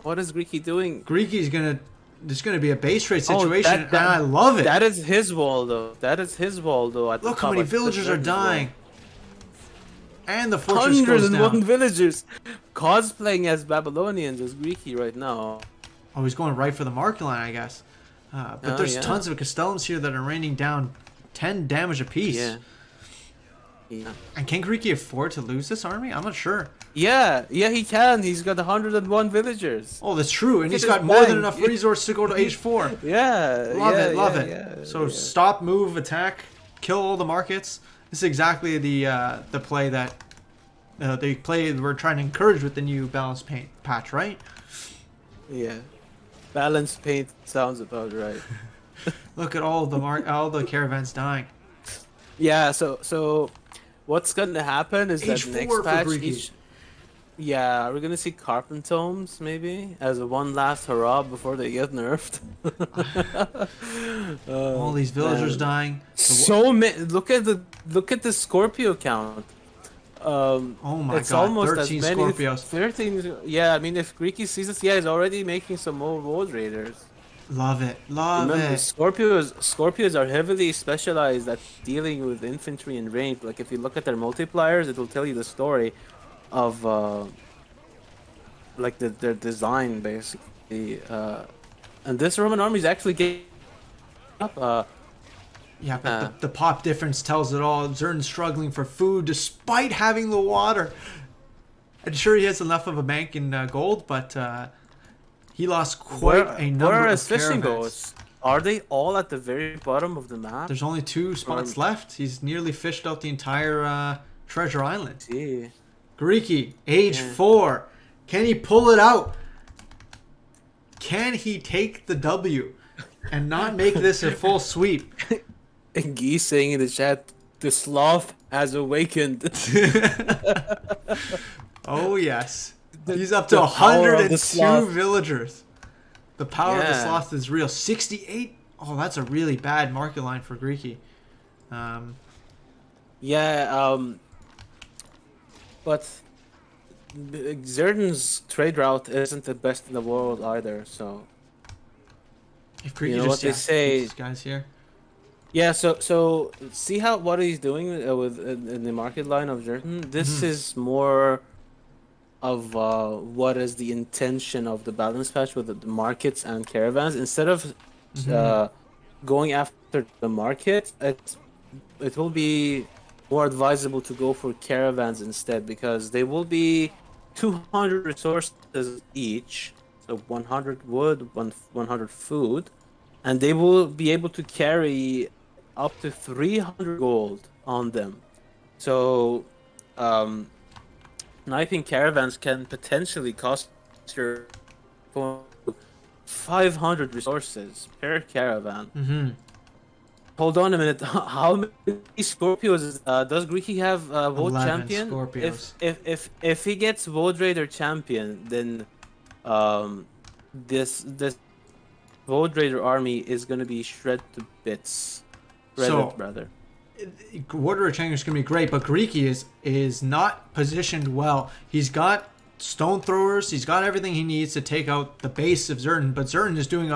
what is Greeky doing? Greeky's gonna. There's gonna be a base rate situation, and I love it. That is his wall, though. That is his wall, though. At Look the how top. many villagers are dying. And the fortress goes 101 down. villagers cosplaying as Babylonians as Greeky right now. Oh, he's going right for the market line, I guess. But there's tons of Castellums here that are raining down 10 damage apiece. Yeah. And can Greeky afford to lose this army? I'm not sure. Yeah, he can. He's got 101 villagers. Oh, that's true. And he's Look at got his more than bank. enough resource to go to H4. Yeah. Love it. So stop, move, attack, kill all the markets. This is exactly the play that we're trying to encourage with the new balanced paint patch, right? Yeah. Balanced paint sounds about right. Look at all the caravans dying. Yeah, so what's gonna happen is that H4 next for patch Greeky. we're gonna see Carpentomes maybe as a one last hurrah before they get nerfed. All these villagers dying. So look at the Scorpio count. Oh my It's god, almost 13 as many. Scorpios. 13. Yeah, I mean if Greeky sees this, he's already making some more road raiders. Love it. Remember, it. Scorpios are heavily specialized at dealing with infantry and range. Like if you look at their multipliers, it will tell you the story of like their design basically. And this Roman army is actually getting up. Yeah, but the pop difference tells it all. Zerton's struggling for food despite having the water. I'm sure he has enough of a bank in gold, but he lost quite a number where of is fishing caravans. boats? Are they all at the very bottom of the map? There's only 2 spots left. He's nearly fished out the entire treasure island. Gee. Greeky, age 4. Can he pull it out? Can he take the W and not make this a full sweep? And Guy saying in the chat, the sloth has awakened. Oh yes. He's up to the power of the 102 sloth. villagers. The power of the Yeah. sloth is real. 68? Oh, that's a really bad market line for Greeky. But Zerton's trade route isn't the best in the world either, so... If Greeky You know just what they say- these guys here. Yeah, so see what he's doing with in the market line of Zerton? This is more of what is the intention of the balance patch with the markets and caravans. Instead of going after the market, it will be more advisable to go for caravans instead because they will be 200 resources each. so 100 wood, 100 food, and they will be able to carry up to 300 gold on them. So, sniping caravans can potentially cost your opponent 500 resources per caravan. Mm-hmm. Hold on a minute. How many Scorpios does Greeky have? Vote 11 champion. Scorpios. If he gets Vote Raider champion, then this Vote Raider army is gonna be shred to bits. Shredded, rather. Warrior Champion is going to be great, but Greeky is not positioned well. He's got stone throwers. He's got everything he needs to take out the base of Zerton, but Zerton is doing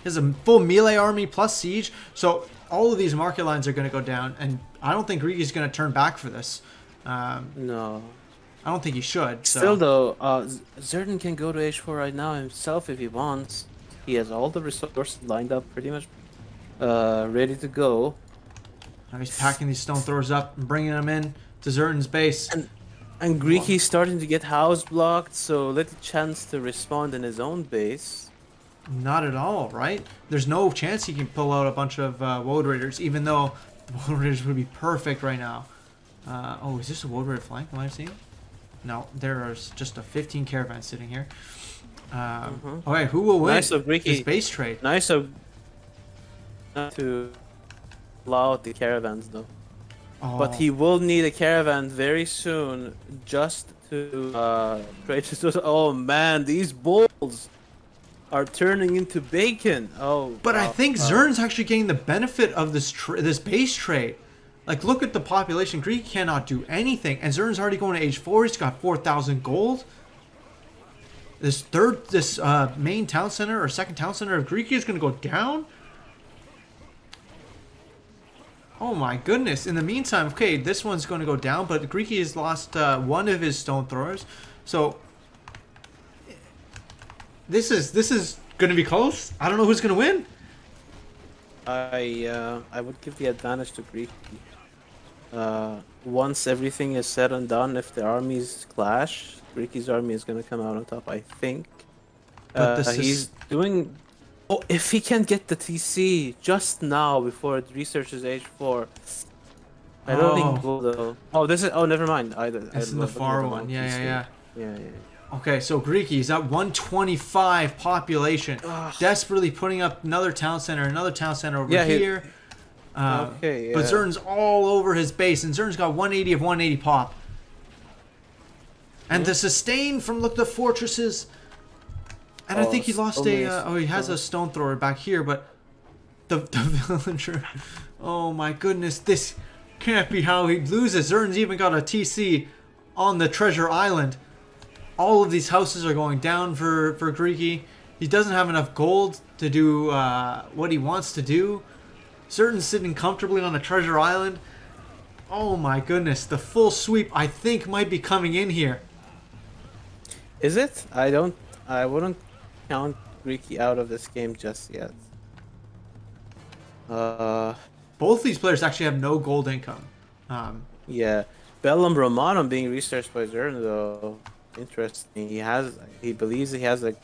has a full melee army plus siege, so all of these market lines are going to go down, and I don't think Greeky's going to turn back for this. No. I don't think he should. So. Still though, Zerton can go to H4 right now himself if he wants. He has all the resources lined up pretty much ready to go. Now he's packing these stone throwers up and bringing them in to Zerton's base. And Greeky's starting to get house blocked, so little chance to respond in his own base. Not at all, right? There's no chance he can pull out a bunch of Woad Raiders, even though the Woad Raiders would be perfect right now. Oh, is this a Woad Raider flank? Am I seeing? No, there's just a 15 caravan sitting here. Okay, who will win Nice of Greeky. this base trade? Nice of not to allow out the caravans though. Oh, But he will need a caravan very soon just to trade his. Oh man, these bulls are turning into bacon. Oh. But I think Zern's actually getting the benefit of this this base trade. Like, look at the population. Greek cannot do anything, and Zern's already going to age 4. He's got 4,000 gold. This main town center or second town center of Greeky is going to go down. Oh my goodness. In the meantime, okay, this one's going to go down, but Greeky has lost one of his stone throwers. So this is going to be close. I don't know who's going to win. I would give the advantage to Greeky. Once everything is said and done, if the armies clash, Greeky's army is going to come out on top, I think. But he's doing... Oh, if he can get the TC just now before it researches H4. I don't think we'll though. Oh, this is... Oh, never mind. This is the far one. Yeah. Yeah. Okay, so Greeky is at 125 population. Ugh. Desperately putting up another town center over here. Okay, yeah. But Zern's all over his base, and Zern's got 180 of 180 pop. And the sustain from the fortresses. And I think he lost he has a stone thrower back here, but the villager. Oh my goodness, this can't be how he loses. Zern's even got a TC on the treasure island. All of these houses are going down for Greeky. He doesn't have enough gold to do what he wants to do. Zerton's sitting comfortably on the treasure island. Oh my goodness, the full sweep I think might be coming in here. Is it? I wouldn't count Greeky out of this game just yet. Both these players actually have no gold income. Yeah. Bellum Romanum being researched by Zerton though. Interesting. He believes he has like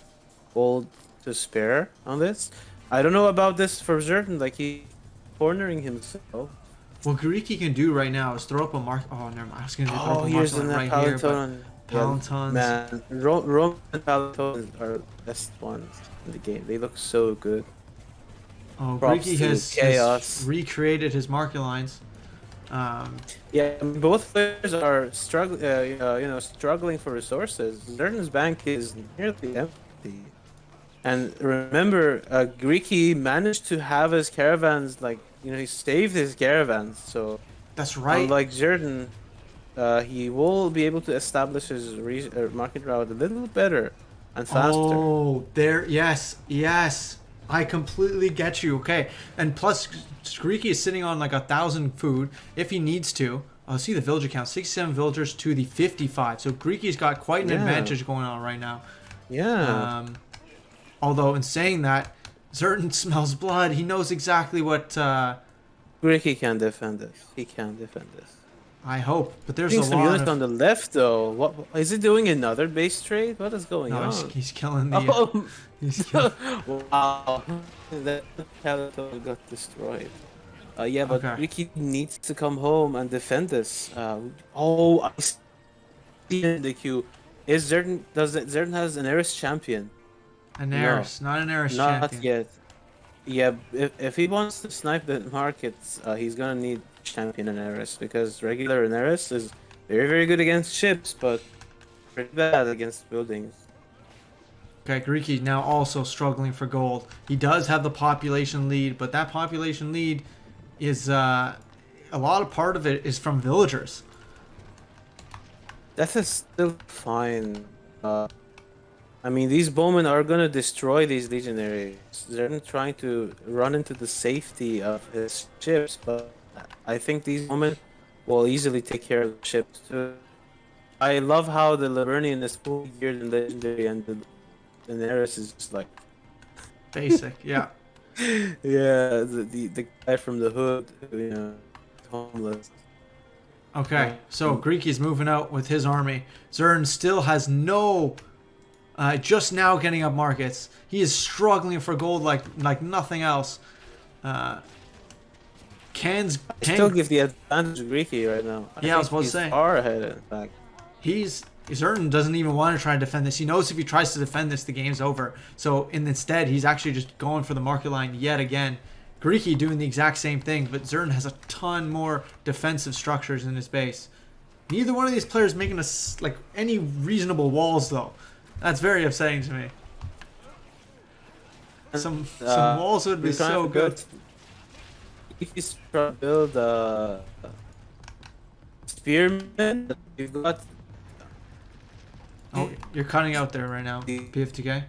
gold to spare on this. I don't know about this for Zerton, like he cornering himself. What Greeky can do right now is throw up a mark. Oh, never mind. I was gonna throw up a here's mark the right here, but Palantons. Man, Roman Palantons are the best ones in the game. They look so good. Oh, Props Greeky to has Chaos. recreated his market lines. Yeah, both players are struggling for resources. Zerton's bank is nearly empty. And remember, Greeky managed to have his caravans, he saved his caravans. So that's right. Unlike Zerton, he will be able to establish his market route a little better and faster. Oh, yes. I completely get you. Okay, and plus, Greeky is sitting on like 1,000 food if he needs to. I'll see the villager count: 67 villagers to the 55. So Greeky's got quite an advantage going on right now. Yeah. Although in saying that, Zerton smells blood. He knows exactly what. Greeky can defend this. He can defend this. I hope, but there's Seeing a some lot units of... on the left though. What is it doing? Another base trade? What is going No, on? he's killing the... Oh, he's killing... wow! That capital got destroyed. Yeah, but Okay. Ricky needs to come home and defend this. Oh, I see in the queue. Is Zerton? Zerton has an Eris champion? An No, Eris, not an Eris not champion. yet. Yeah, if he wants to snipe the markets, he's gonna need champion and Eris because regular and Eris is very good against ships, but pretty bad against buildings. Okay, Greeky now also struggling for gold. He does have the population lead, but that population lead is a lot of part of it is from villagers. That is still fine. I mean, these bowmen are gonna destroy these legionaries. They're trying to run into the safety of his ships, but I think these bowmen will easily take care of the ships too. I love how the Liburnian is fully geared in legendary, and the Daenerys is just like Basic, yeah. yeah, the guy from the hood, you know, homeless. Okay, so Greeky's moving out with his army. Zern still has no... just now getting up markets. He is struggling for gold like nothing else. Still give the advantage to Greeky right now. Yeah, I was about to say. Far ahead, in fact. Zerton doesn't even want to try and defend this. He knows if he tries to defend this, the game's over. So instead, he's actually just going for the market line yet again. Greeky doing the exact same thing, but Zerton has a ton more defensive structures in his base. Neither one of these players making us like any reasonable walls though. That's very upsetting to me. Some walls would be so good. If you try to build a spearman, you've got. Oh, you're cutting out there right now, PFTK.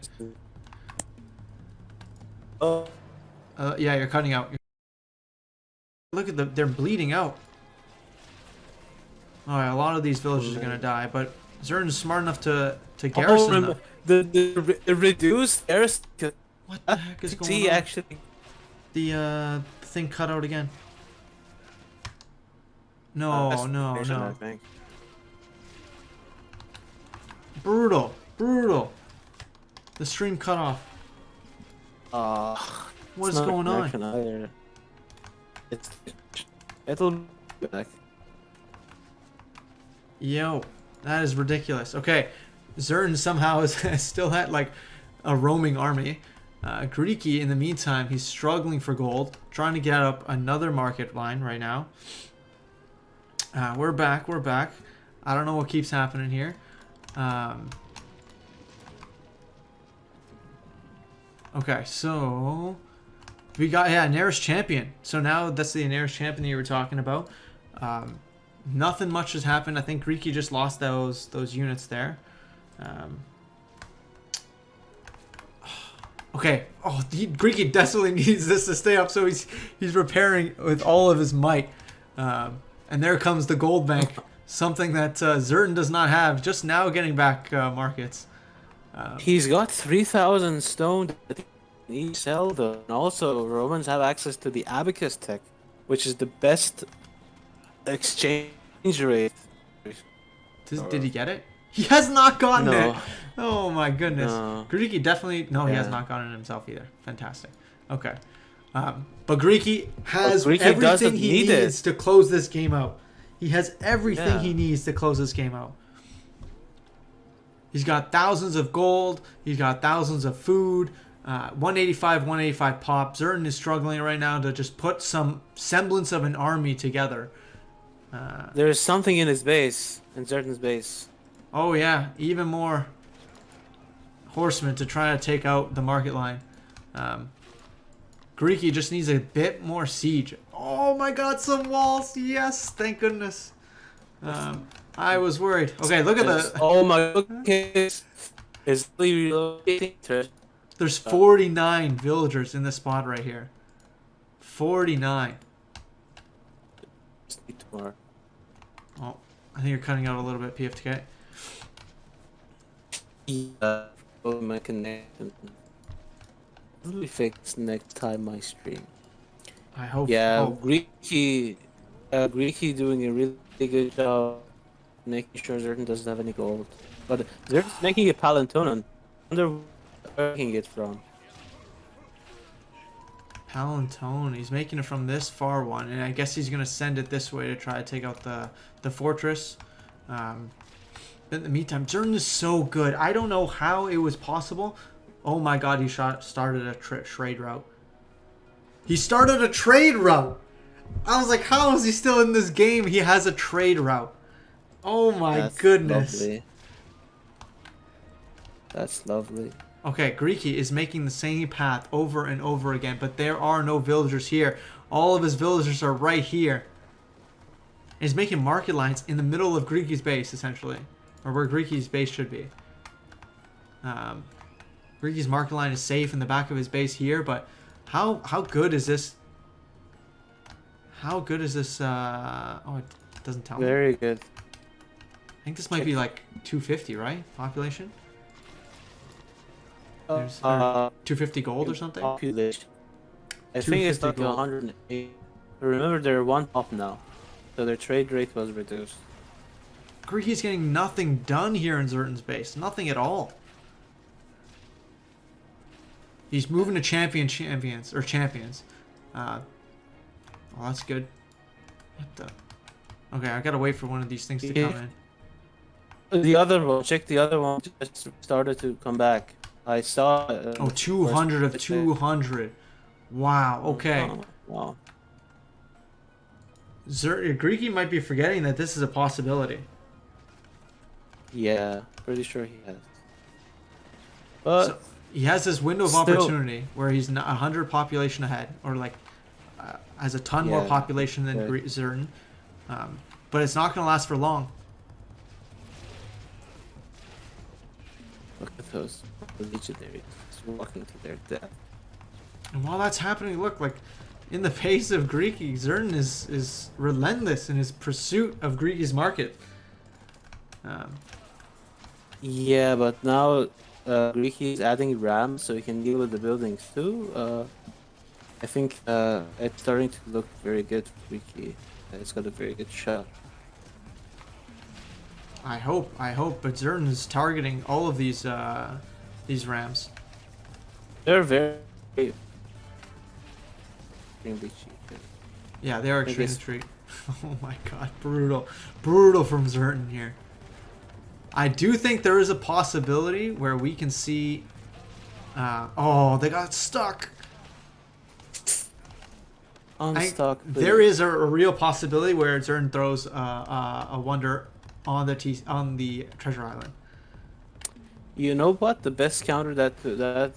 Oh. Yeah, you're cutting out. Look at they're bleeding out. Alright, a lot of these villagers are gonna die, but Zern's smart enough to garrison them. The reduced Eris. What the heck is going on? See, actually, the thing cut out again. No, no. Brutal. The stream cut off. What is going on? It'll be back. Yo, that is ridiculous. Okay, Zerton somehow is still at like a roaming army. Greeky, in the meantime, he's struggling for gold, trying to get up another market line right now. We're back. I don't know what keeps happening here. Okay, so we got an Eris champion. So now that's the Eris champion that you were talking about. Nothing much has happened. I think Greeky just lost those units there. Okay. Oh, Greeky desperately needs this to stay up, so he's repairing with all of his might. And there comes the gold bank, something that Zerton does not have. Just now getting back markets. He's got 3,000 stone that he sell though. And also, Romans have access to the Abacus tech, which is the best exchange rate. Did he get it? He has not gotten No. it. Oh my goodness. No. Greeky definitely... No, he has Yeah. not gotten it himself either. Fantastic. Okay. But Greeky has Greeky everything doesn't he need it. needs to close this game out. He has everything Yeah. he needs to close this game out. He's got thousands of gold. He's got thousands of food. 185 pop. Zerton is struggling right now to just put some semblance of an army together. There's something in his base, in Zerton's base. Oh yeah, even more horsemen to try to take out the market line. Greeky just needs a bit more siege. Oh my god, some walls! Yes, thank goodness. I was worried. Okay, look at the... Oh my goodness. Is relocating to... There's 49 villagers in this spot right here. 49. Tomorrow. Oh, I think you're cutting out a little bit, PFTK. Oh, my connection. Let me fix next time I stream. I hope. Yeah, Oh, Greeky doing a really good job making sure Zerton doesn't have any gold. But Zerton's making a Palantonen. I wonder where they're making it from. Palantone. He's making it from this far one, and I guess he's gonna send it this way to try to take out the fortress. In the meantime, Zerton is so good. I don't know how it was possible. Oh my God, he started a trade route. He started a trade route. I was like, how is he still in this game? He has a trade route. Oh my goodness. Lovely. That's lovely. Okay, Greeky is making the same path over and over again, but there are no villagers here. All of his villagers are right here. He's making market lines in the middle of Greeky's base, essentially. Or where Greeky's base should be. Greeky's market line is safe in the back of his base here, but how good is this? How good is this? Oh, it doesn't tell me. Very good. I think this might be like 250, right? Population? There's 250 gold or something? Population. I think it's like 108. Remember, they're one pop now, so their trade rate was reduced. Greeky's getting nothing done here in Zerton's base. Nothing at all. He's moving to champions. Oh, that's good. What the? Okay, I gotta wait for one of these things to come in. The other one, check the other one, just started to come back. I saw. Oh, 200 of 200. Wow, okay. Oh, wow. Greeky might be forgetting that this is a possibility. Yeah, pretty sure he has. But so he has this window of opportunity where he's 100 population ahead, or like has a ton more population than Zerton. But it's not going to last for long. Look at those legionaries walking to their death. And while that's happening, look, like in the face of Greeky, Zerton is relentless in his pursuit of Greeky's market. Yeah, but now Greeky is adding RAM so he can deal with the buildings too. I think it's starting to look very good for Greeky. It's got a very good shot. I hope, but Zerton is targeting all of these rams. They're very extremely cheap. Yeah, they are extremely cheap. Oh my God, brutal from Zerton here. I do think there is a possibility where we can see. Oh, they got stuck. Unstuck. There is a real possibility where Zerton throws a wonder on the treasure island. You know what? The best counter that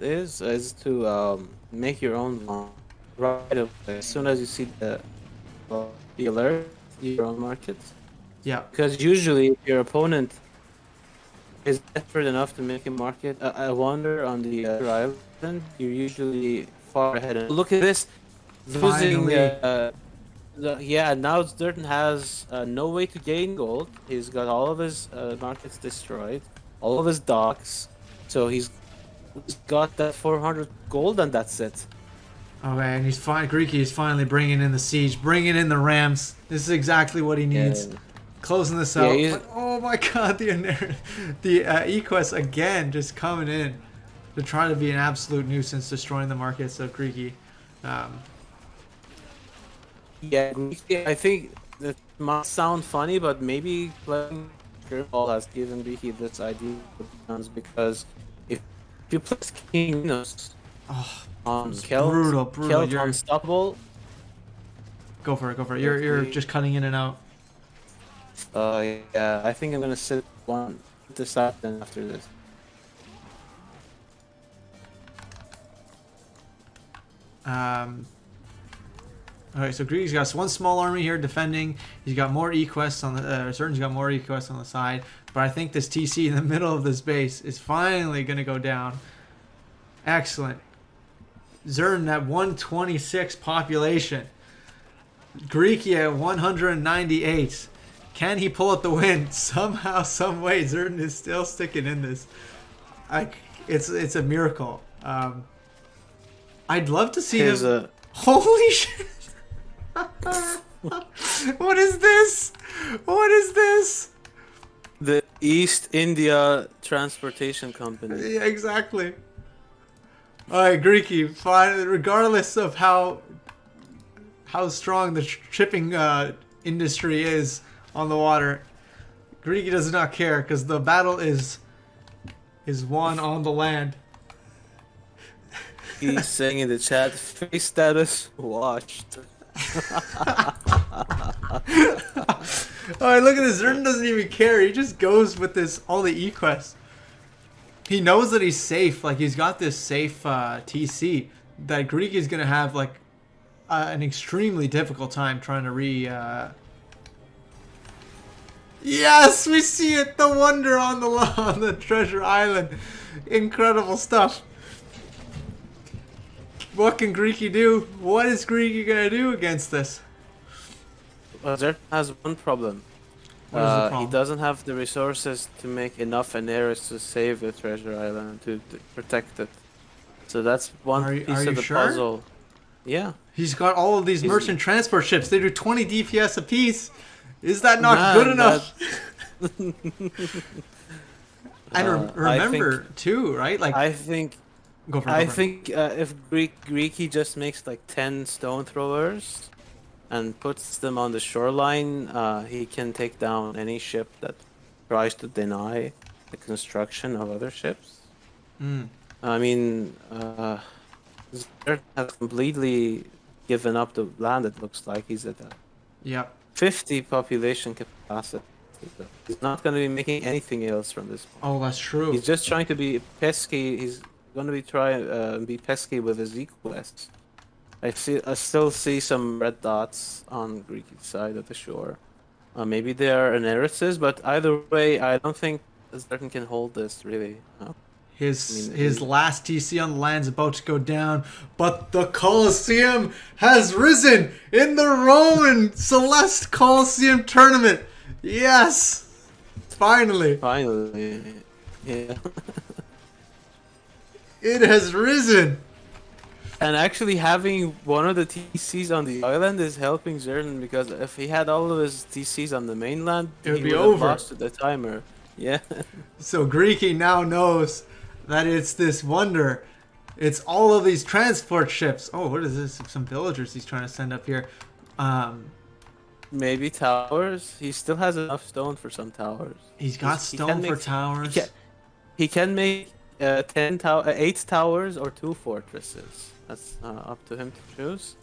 is to make your own line right away. As soon as you see the alert, your own market. Yeah. Because usually, if your opponent is desperate enough to make a market, a wonder on the island, you're usually far ahead. And look at this. Losing, yeah, now Zerton has no way to gain gold. He's got all of his markets destroyed, all of his docks. So he's got that 400 gold, and that's it. Okay, and Greeky is finally bringing in the siege, bringing in the rams. This is exactly what he needs. Yeah. Closing this out. But, oh my God, the Equest again just coming in to try to be an absolute nuisance, destroying the markets of Greeky. Yeah, Greeky, I think that might sound funny, but maybe playing Curveball has given Greeky this idea because if you play King Minos on Kelt, brutal. You're unstoppable. Go for it. You're just cutting in and out. Yeah, I think I'm gonna sit this out then after this. Alright, so Greeky's got one small army here defending. He's got more Equests on the Zerton's got more Equests on the side, but I think this TC in the middle of this base is finally gonna go down. Excellent. Zerton at 126 population. Greeky at 198. Can he pull out the win? Somehow, some way, Zerton is still sticking in this. It's a miracle. I'd love to see him. Holy shit! What is this? What is this? The East India Transportation Company. Yeah, exactly. Alright, Greeky, fine, regardless of how strong the shipping industry is on the water, Greeky does not care because the battle is won on the land. He's saying in the chat, face status watched. Alright, look at this. Zerton doesn't even care. He just goes with all the E-quests. He knows that he's safe. Like, he's got this safe TC that Greeky is going to have, like, an extremely difficult time trying to Yes, we see it! The wonder on the treasure island. Incredible stuff. What can Greeky do? What is Greeky going to do against this? Well, Zerton has one problem. What is the problem? He doesn't have the resources to make enough Aneris to save the treasure island, to protect it. So that's one piece of the puzzle. Yeah. He's got all of these merchant transport ships. They do 20 DPS apiece. Is that not good enough? And remember, too, right? Like, I think... if Greeky just makes like 10 stone throwers and puts them on the shoreline, he can take down any ship that tries to deny the construction of other ships. I mean, Zerton has completely given up the land. It looks like he's at a 50 population capacity. He's not going to be making anything else from this point. Oh, that's true. He's just trying to be pesky. He's going to be be pesky with his E-quests. I still see some red dots on Greeky's side of the shore. Maybe they are Anerises, but either way, I don't think Zerton can hold this really. His last TC on the land is about to go down, but the Colosseum has risen in the Roman Celeste Colosseum tournament. Yes, finally. Finally, yeah. It has risen. And actually having one of the TCs on the island is helping Zerton, because if he had all of his TCs on the mainland, it would be over. Lost the timer. Yeah. So Greeky now knows that it's this wonder. It's all of these transport ships. Oh, what is this? Some villagers he's trying to send up here. Maybe towers. He still has enough stone for some towers. He's got stone for towers. He can make 8 towers or 2 fortresses. That's up to him to choose.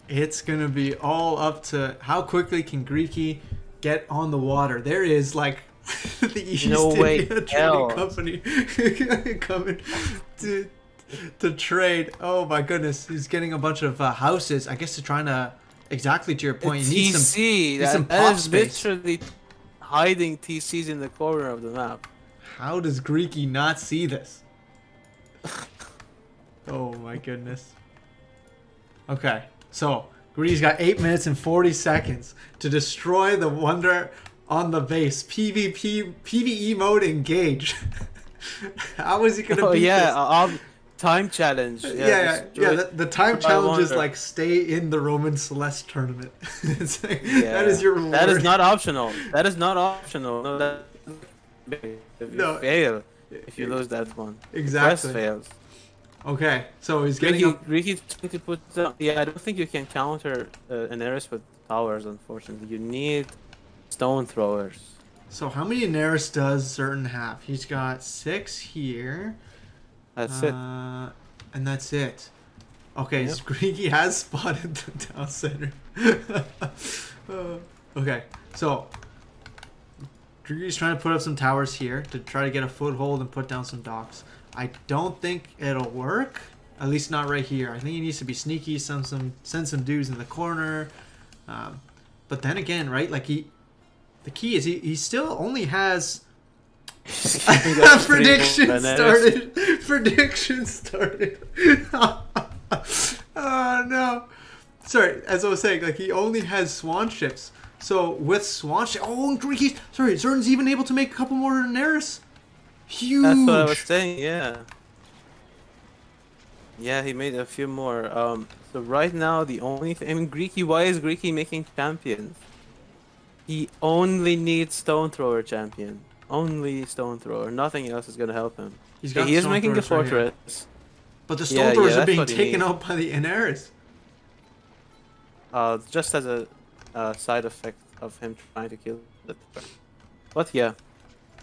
It's gonna be all up to how quickly can Greeky get on the water. There is like the East India Trading Company coming to trade. Oh my goodness, he's getting a bunch of houses. I guess they're trying to, exactly to your point, you need some pop space. Literally hiding TCs in the corner of the map. How does Greeky not see this? Oh my goodness. Okay, so Greeky's got 8 minutes and 40 seconds to destroy the wonder on the base. PvE mode engage. How is he gonna beat this? Time challenge. The time challenge is like stay in the Roman Celeste tournament. It's like, that is your reward. That is not optional. That is not optional. No, if you fail, if you lose that one, exactly. Quest fails. Okay, so he's getting Greeky trying to put down. Yeah, I don't think you can counter Aneris with towers. Unfortunately, you need stone throwers. So how many Aneris does Zerton have? He's got 6 here. That's it. And that's it. Okay, so Greeky has spotted the town center. Okay, so Greeky's trying to put up some towers here to try to get a foothold and put down some docks. I don't think it'll work. At least not right here. I think he needs to be sneaky, send some dudes in the corner. But then again, right? Like the key is he still only has. Prediction started. Prediction started. Oh no. Sorry, as I was saying, like he only has swan ships. So with swan ships, and Greeky, Zerton's even able to make a couple more Daenerys. Huge. That's what I was saying. Yeah. Yeah, he made a few more. So right now, the only thing... I mean, Greeky, why is Greeky making champions? He only needs Stone Thrower champion. Only Stone Thrower. Nothing else is going to help him. He's Okay, got he is Stone making a Throwers right here. fortress. But the Stone Throwers are that's being what he taken needs. out by the Inaris. Just as a side effect of him trying to kill the threat. But yeah.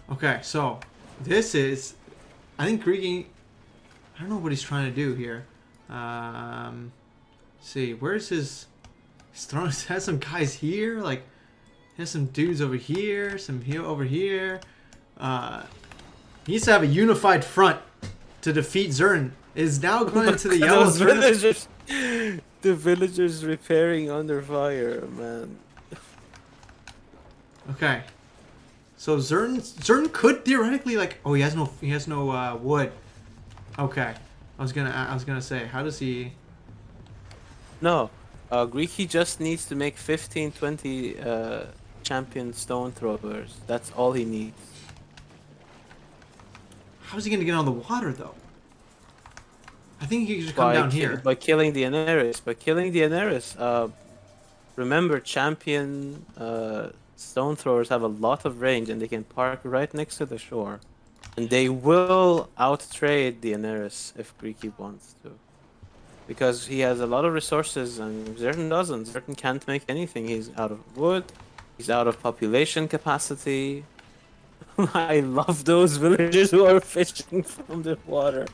Okay, so this is, I think Greeky, I don't know what he's trying to do here. See, where's his, he's throwing, he has some guys here, like, he has some dudes over here, some here over here. He needs to have a unified front to defeat Zerton. Is now going into the yellow. Villagers, the villagers repairing under fire, man. Okay. So Zerton could theoretically, like, oh, he has no wood. Okay. I was gonna say, how does he? No, Greeky just needs to make 15, 20 champion stone throwers. That's all he needs. How's he gonna get on the water though? I think he can just come down here. By killing the Inaris. By killing the Inaris. Remember, champion stone throwers have a lot of range and they can park right next to the shore. And they will out-trade the Inaris if Greeky wants to. Because he has a lot of resources and Zerton doesn't. Zerton can't make anything. He's out of wood. He's out of population capacity. I love those villagers who are fishing from the water.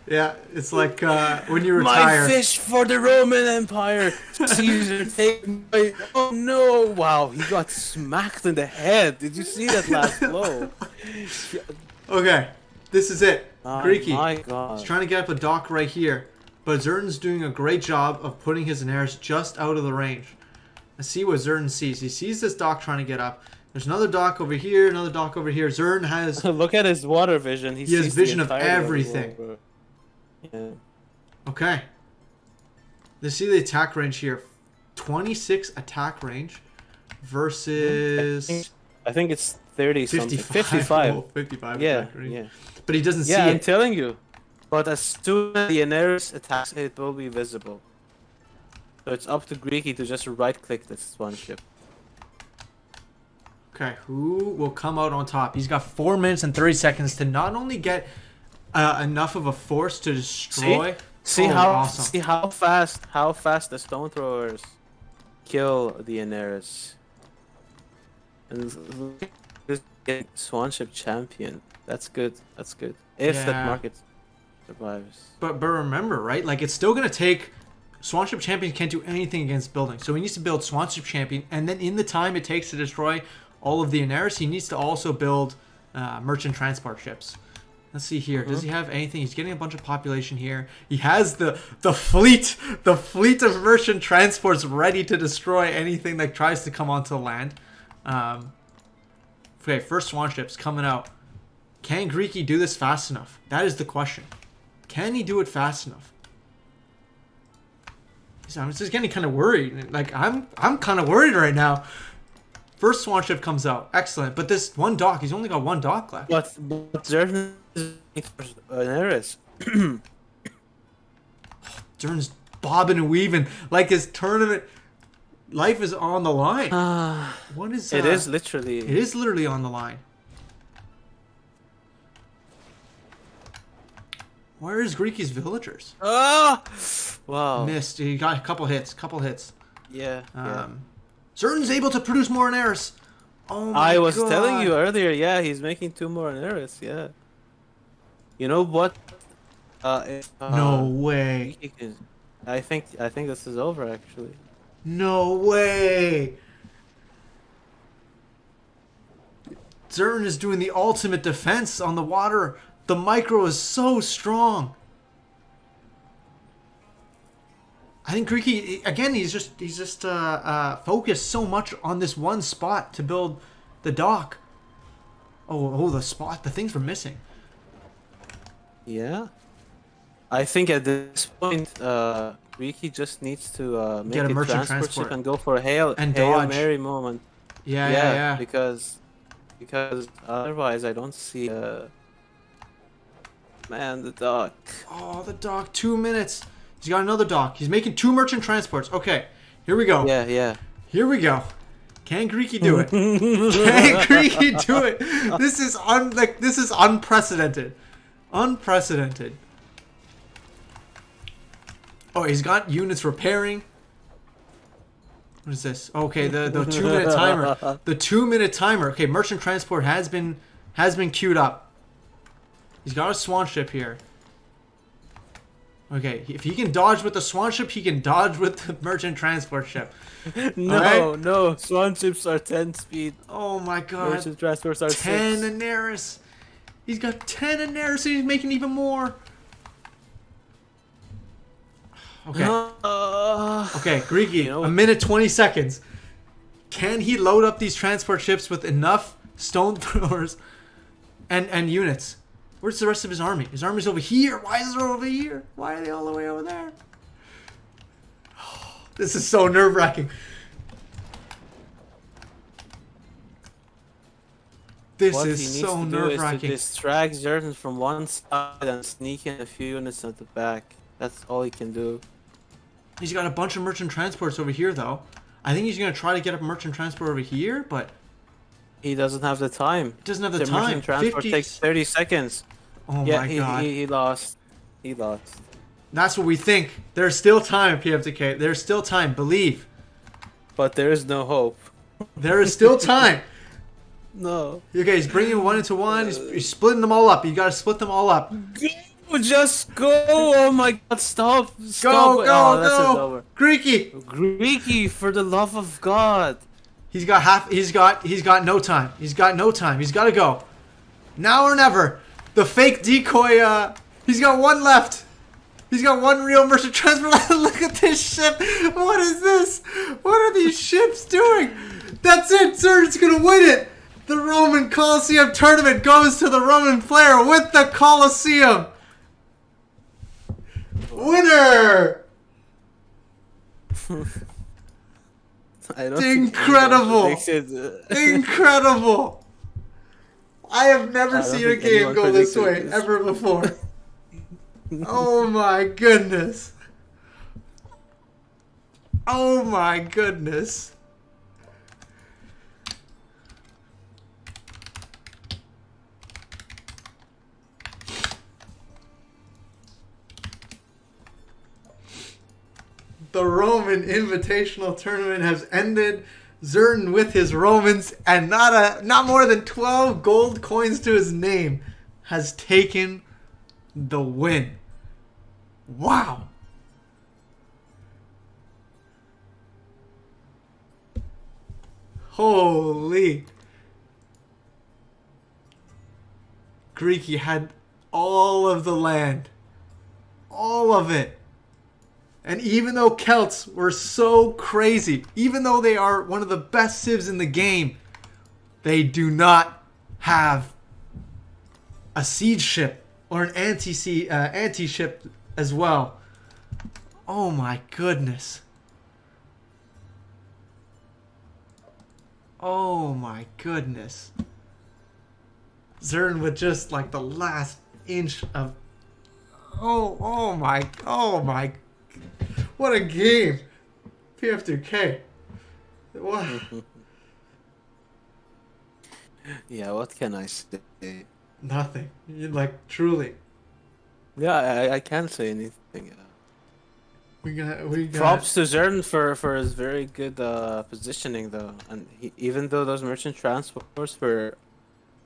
Yeah, it's like when you retire. My fish for the Roman Empire. Caesar, take my... Oh no! Wow, he got smacked in the head. Did you see that last blow? Okay, this is it. Oh Greeky. my God. He's trying to get up a dock right here. But Zerton's doing a great job of putting his Inaris just out of the range. Let's see what Zerton sees. He sees this dock trying to get up. There's another dock over here, another dock over here. Zerton has... Look at his water vision. He has vision of everything. Yeah. Okay. Let's see the attack range here. 26 attack range versus... I think it's 30 something. 55. Oh, 55 Yeah, attack range. yeah. But he doesn't see Yeah, I'm it. telling you. But as soon as the Inaris attacks, it will be visible. So it's up to Greeky to just right-click this one ship. Okay, who will come out on top? He's got 4 minutes and 30 seconds to not only get enough of a force to destroy. See awesome. how fast the stone throwers kill the Inaris. And look at this Swanship champion. That's good. That's good. If that market survives. But remember, right? Like, it's still gonna take. Swanship champions can't do anything against building, so he needs to build Swanship champion, and then in the time it takes to destroy all of the Inaris, he needs to also build merchant transport ships. Let's see here. Does he have anything? He's getting a bunch of population here. He has the fleet of merchant transports ready to destroy anything that tries to come onto land. Okay, first Swan ship's coming out. Can Greeky do this fast enough? That is the question. Can he do it fast enough? I'm just getting kind of worried. Like, I'm kind of worried right now. First Swan ship comes out. Excellent. But this one dock, he's only got one dock left. But Zerton is Inaris. Zerton's bobbing and weaving like his tournament life is on the line. What is It is literally. It is literally on the line. Where is Greeky's villagers? Wow. Missed. He got a couple hits. Yeah. Zerton's able to produce more Inaris. Oh my I was God. telling you earlier, yeah, he's making 2 more Inaris, yeah. You know what? No way. I think this is over actually. No way. Zerton is doing the ultimate defense on the water. The micro is so strong. I think Greeky, again, he's just focused so much on this one spot to build the dock. Oh, the spot, the things we're missing. Yeah. I think at this point, Greeky just needs to make Get a a merchant transport transport. ship and go for a Hail dodge. Mary moment. Yeah. Because otherwise I don't see man, the dock. Oh, the dock, 2 minutes. He's got another dock. He's making 2 merchant transports. Okay, here we go. Yeah. Here we go. Can Greeky do it? Can Greeky do it? This is unprecedented. Unprecedented. Oh, he's got units repairing. What is this? Okay, the 2-minute timer. The 2-minute timer. Okay, merchant transport has been queued up. He's got a swan ship here. Okay, if he can dodge with the swan ship, he can dodge with the merchant transport ship. No. Swan ships are 10 speed. Oh my god. Merchant transports are 10 6. Anaris. He's got 10 Anaris, so he's making even more. Okay. Okay, Greeky, a minute 20 seconds. Can he load up these transport ships with enough stone throwers and units? Where's the rest of his army? His army's over here. Why is it over here? Why are they all the way over there? This is so nerve-wracking. This is so nerve-wracking. To distract Zerton from one side and sneak in a few units at the back. That's all he can do. He's got a bunch of merchant transports over here, though. I think he's going to try to get a merchant transport over here, but... He doesn't have the time. He doesn't have the time. Merchant transport takes 30 seconds. Oh my god. He lost. He lost. That's what we think. There's still time, PFTK. There's still time. Believe. But there is no hope. There is still time. No. Okay, he's bringing 1 into 1. He's splitting them all up. You got to split them all up. Just go! Oh my god! Stop! Go! Greeky! Greeky, for the love of God! He's got no time. He's got no time. He's got to go. Now or never. The fake decoy. He's got 1 left. He's got 1 real merchant transport. Look at this ship. What is this? What are these ships doing? That's it. Zerton's gonna win it. The Roman Colosseum tournament goes to the Roman player with the Colosseum. Winner! Incredible! Incredible! I have never seen a game go this way ever before. Oh my goodness. Oh my goodness. The Roman Invitational Tournament has ended. Zerton with his Romans and not more than 12 gold coins to his name has taken the win. Wow. Holy. Greeky had all of the land. All of it. And even though Celts were so crazy, even though they are one of the best civs in the game, they do not have a siege ship or an anti-ship as well. Oh my goodness. Oh my goodness. Zerton with just like the last inch of... Oh my... What a game! PF2K. What? Yeah, what can I say? Nothing. Like, truly. Yeah, I can't say anything. We got Props to Zerton for his very good positioning, though. And even though those merchant transports were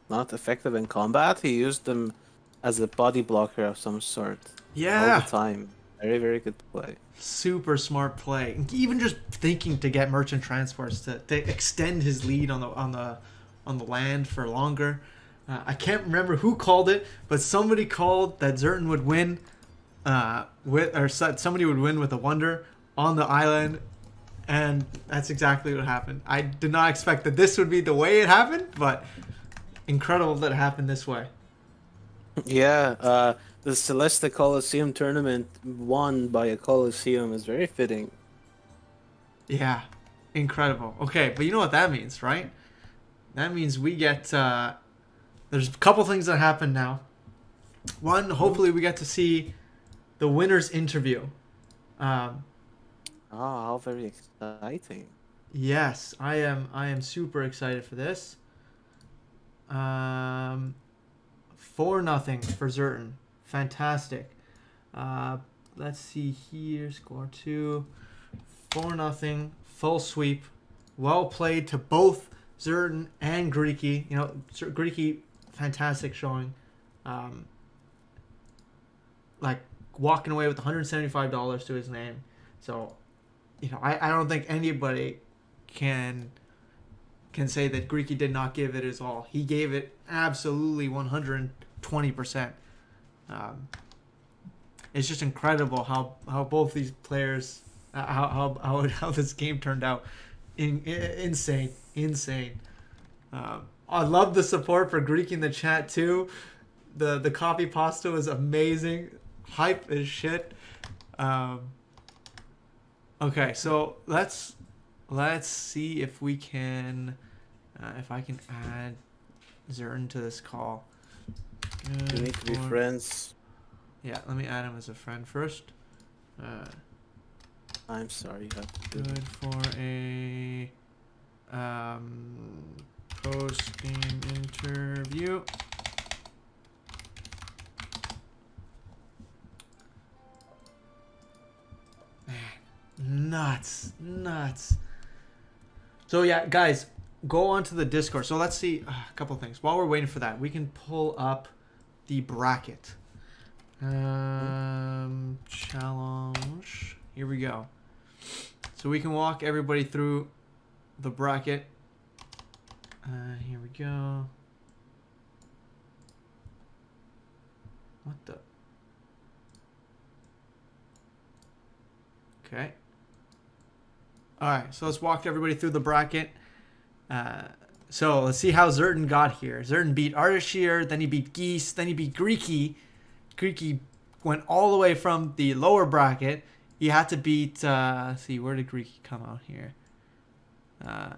not effective in combat, he used them as a body blocker of some sort. Yeah. All the time. Very, very good play. Super smart play. Even just thinking to get merchant transports to extend his lead on the land for longer. I can't remember who called it, but somebody called that Zerton would win somebody would win with a wonder on the island, and that's exactly what happened. I did not expect that this would be the way it happened, but incredible that it happened this way. Yeah, the Celeste Colosseum tournament won by a Colosseum is very fitting. Yeah, incredible. Okay, but you know what that means, right? That means we get... there's a couple things that happen now. One, hopefully we get to see the winner's interview. How very exciting. Yes, I am super excited for this. 4-0 for Zerton. Fantastic. Let's see here. Score 2. 4-0. Full sweep. Well played to both Zerton and Greeky. You know, Greeky, fantastic showing. Like walking away with $175 to his name. So, you know, I don't think anybody can say that Greeky did not give it his all. He gave it absolutely 120%. It's just incredible how both these players, how this game turned out. Insane. I love the support for Greeky in the chat too. The copy pasta was amazing. Hype as shit. Okay, so let's see if we can, if I can add Zerton to this call. We need to be friends. Yeah, let me add him as a friend first. I'm sorry. You have to do Good for a post-game interview. Nuts. So yeah, guys, go onto the Discord. So let's see a couple things. While we're waiting for that, we can pull up the bracket. Challenge. Here we go. So we can walk everybody through the bracket. Here we go. What the? Okay. Alright, so let's walk everybody through the bracket. So let's see how Zerton got here. Zerton beat Ardashir, then he beat Geese, then he beat Greeky. Greeky went all the way from the lower bracket. He had to beat, let's see, where did Greeky come out here?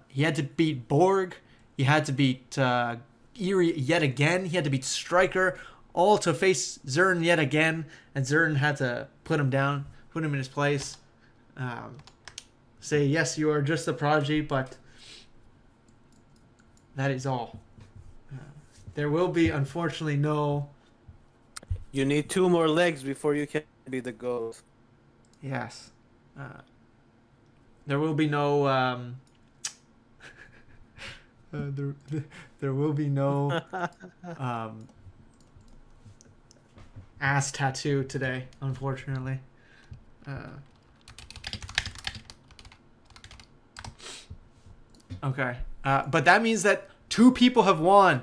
He had to beat Borg. He had to beat Eerie yet again. He had to beat Striker, all to face Zerton yet again. And Zerton had to put him down, put him in his place. Say, yes, you are just a prodigy, but that is all. There will be, unfortunately, no... You need 2 more legs before you can be the GOAT. Yes. There will be no... there will be no ass tattoo today, unfortunately. Okay. But that means that 2 people have won.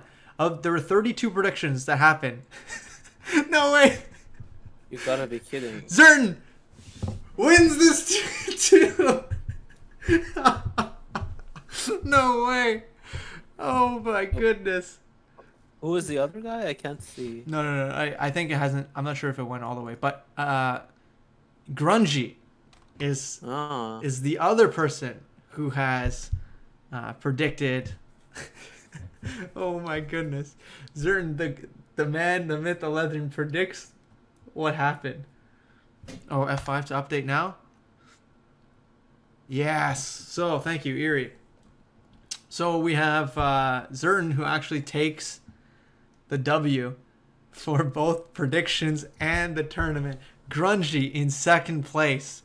There were 32 predictions that happened. No way. You gotta be kidding. Zerton wins this too. No way. Oh my goodness. Who is the other guy? I can't see. No. I think it hasn't. I'm not sure if it went all the way. But Grungy is the other person who has predicted. Oh my goodness. Zerton, the man, the myth, the legend, predicts what happened. Oh, F5 to update now? Yes. So, thank you, Eerie. So, we have Zerton, who actually takes the W for both predictions and the tournament. Grungy in second place.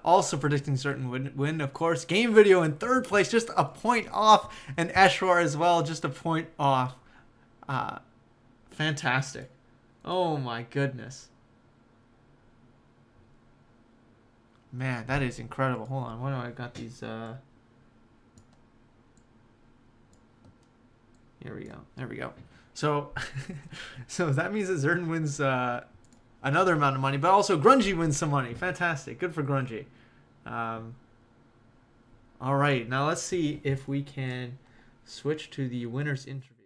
Also predicting Zerton win, of course. Game Video in third place, just a point off. And Eshwar as well, just a point off. Fantastic. Oh my goodness. Man, that is incredible. Hold on, why do I got these Here we go. There we go. So so that means that Zerton wins another amount of money, but also Grungy wins some money. Fantastic. Good for Grungy. All right, now let's see if we can switch to the winner's interview.